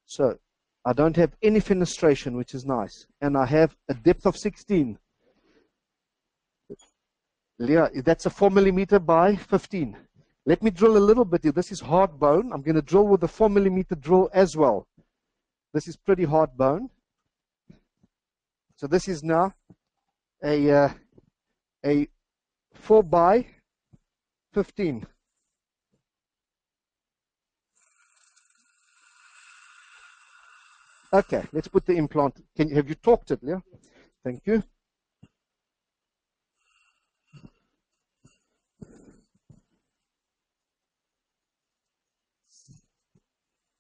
So I don't have any fenestration, which is nice. And I have a depth of 16. Leah, that's a 4 millimeter by 15. Let me drill a little bit here. This is hard bone. I'm going to drill with a 4 millimeter drill as well. This is pretty hard bone. So this is now a 4 by 15. Okay, let's put the implant. Have you torqued it, Leah? Thank you.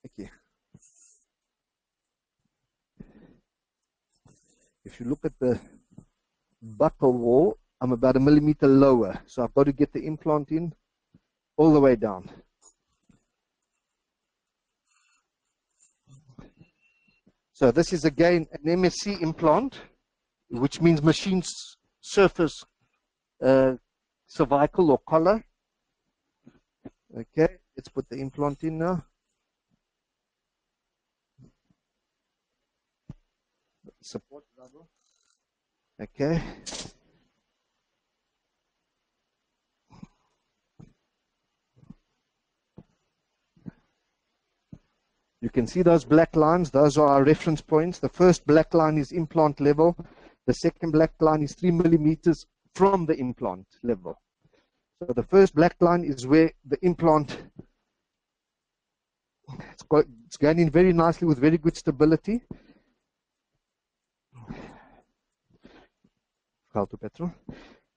Okay. If you look at the buckle wall, I'm about a millimeter lower. So I've got to get the implant in all the way down. So this is again an MSC implant, which means machine surface cervical or collar. Okay, let's put the implant in now. Support level. Okay. You can see those black lines. Those are our reference points. The first black line is implant level. The second black line is 3 millimeters from the implant level. So the first black line is where the implant, it's going in very nicely with very good stability.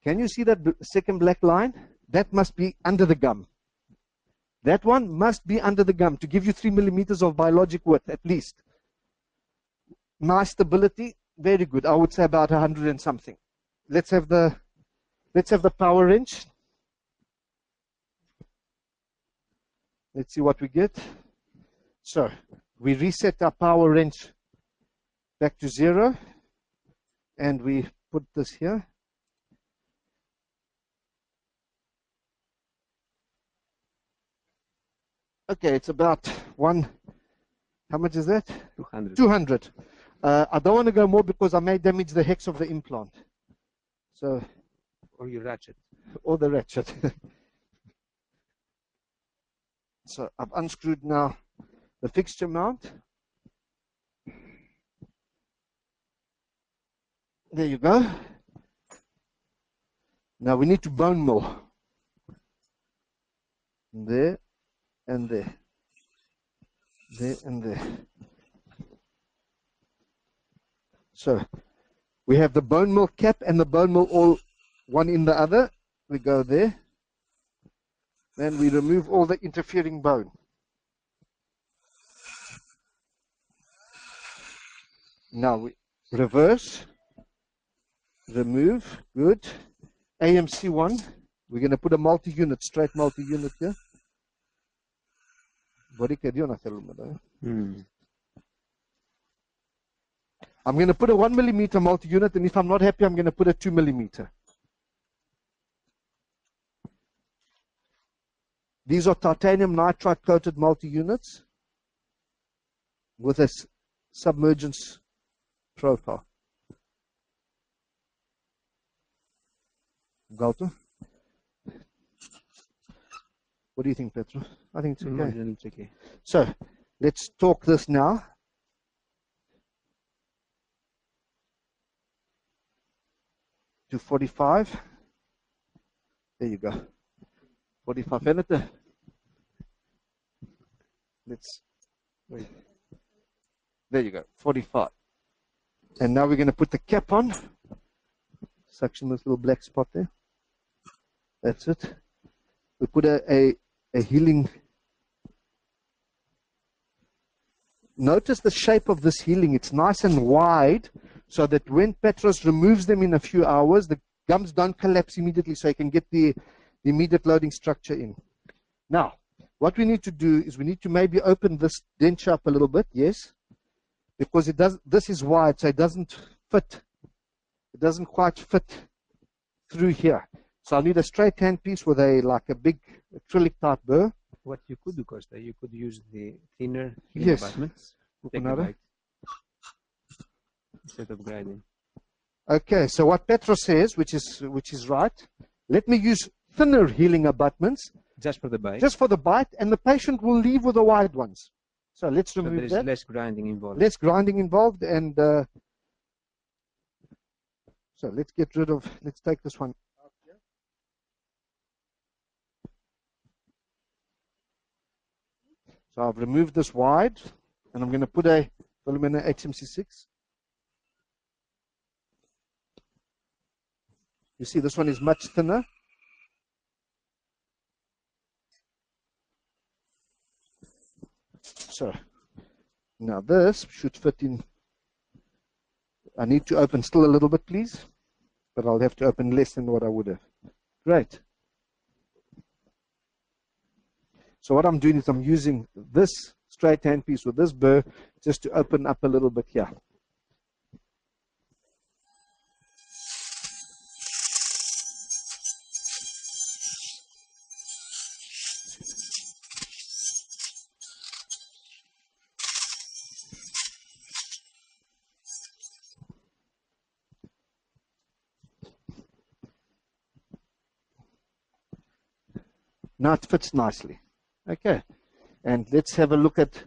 Can you see that second black line? That must be under the gum. That one must be under the gum to give you 3 millimeters of biologic width at least. Nice stability, very good. I would say about 100 and something. Let's have the power wrench. Let's see what we get. So we reset our power wrench back to 0, and we put this here. Okay, it's about 1 How much is that? 200. 200. I don't want to go more because I may damage the hex of the implant. So, Or your ratchet. or the ratchet. So I've unscrewed now the fixture mount. There you go. Now we need to bone mill. There and there. There and there. So we have the bone mill cap and the bone mill all one in the other. We go there. Then we remove all the interfering bone. Now we reverse, remove, good. AMC1, we're going to put a multi-unit, straight multi-unit here. I'm going to put a 1 millimeter multi-unit, and if I'm not happy, I'm going to put a 2 millimeter. These are titanium nitride coated multi-units with a submergence profile. Gautam? What do you think, Petro? I think it's okay. It's okay. So, let's talk this now. To 45. There you go. 45 minutes. Let's wait. There you go. 45. And now we're going to put the cap on. Suction this little black spot there. That's it. We put a healing. Notice the shape of this healing. It's nice and wide so that when Petros removes them in a few hours, the gums don't collapse immediately, so you can get the immediate loading structure in. Now, what we need to do is we need to maybe open this denture up a little bit, yes, because it does. This is wide, so it doesn't fit. It doesn't quite fit through here. So I'll need a straight handpiece with a big acrylic type burr. What you could do, Costa, you could use the thinner Yes. abutments. Take a bite instead of grinding. Okay, so what Petro says, which is right, let me use thinner healing abutments Just for the bite. just for the bite, and the patient will leave with the wide ones. So let's so remove there is that. less grinding involved. Less grinding involved, and so let's get rid of. Let's take this one out here. So I've removed this wide, and I'm going to put a Volumina HMC6. You see, this one is much thinner. So now this should fit in. I need to open still a little bit, please, but I'll have to open less than what I would have. Great. So what I'm doing is I'm using this straight handpiece with this burr just to open up a little bit here. Now it fits nicely. Okay, and let's have a look at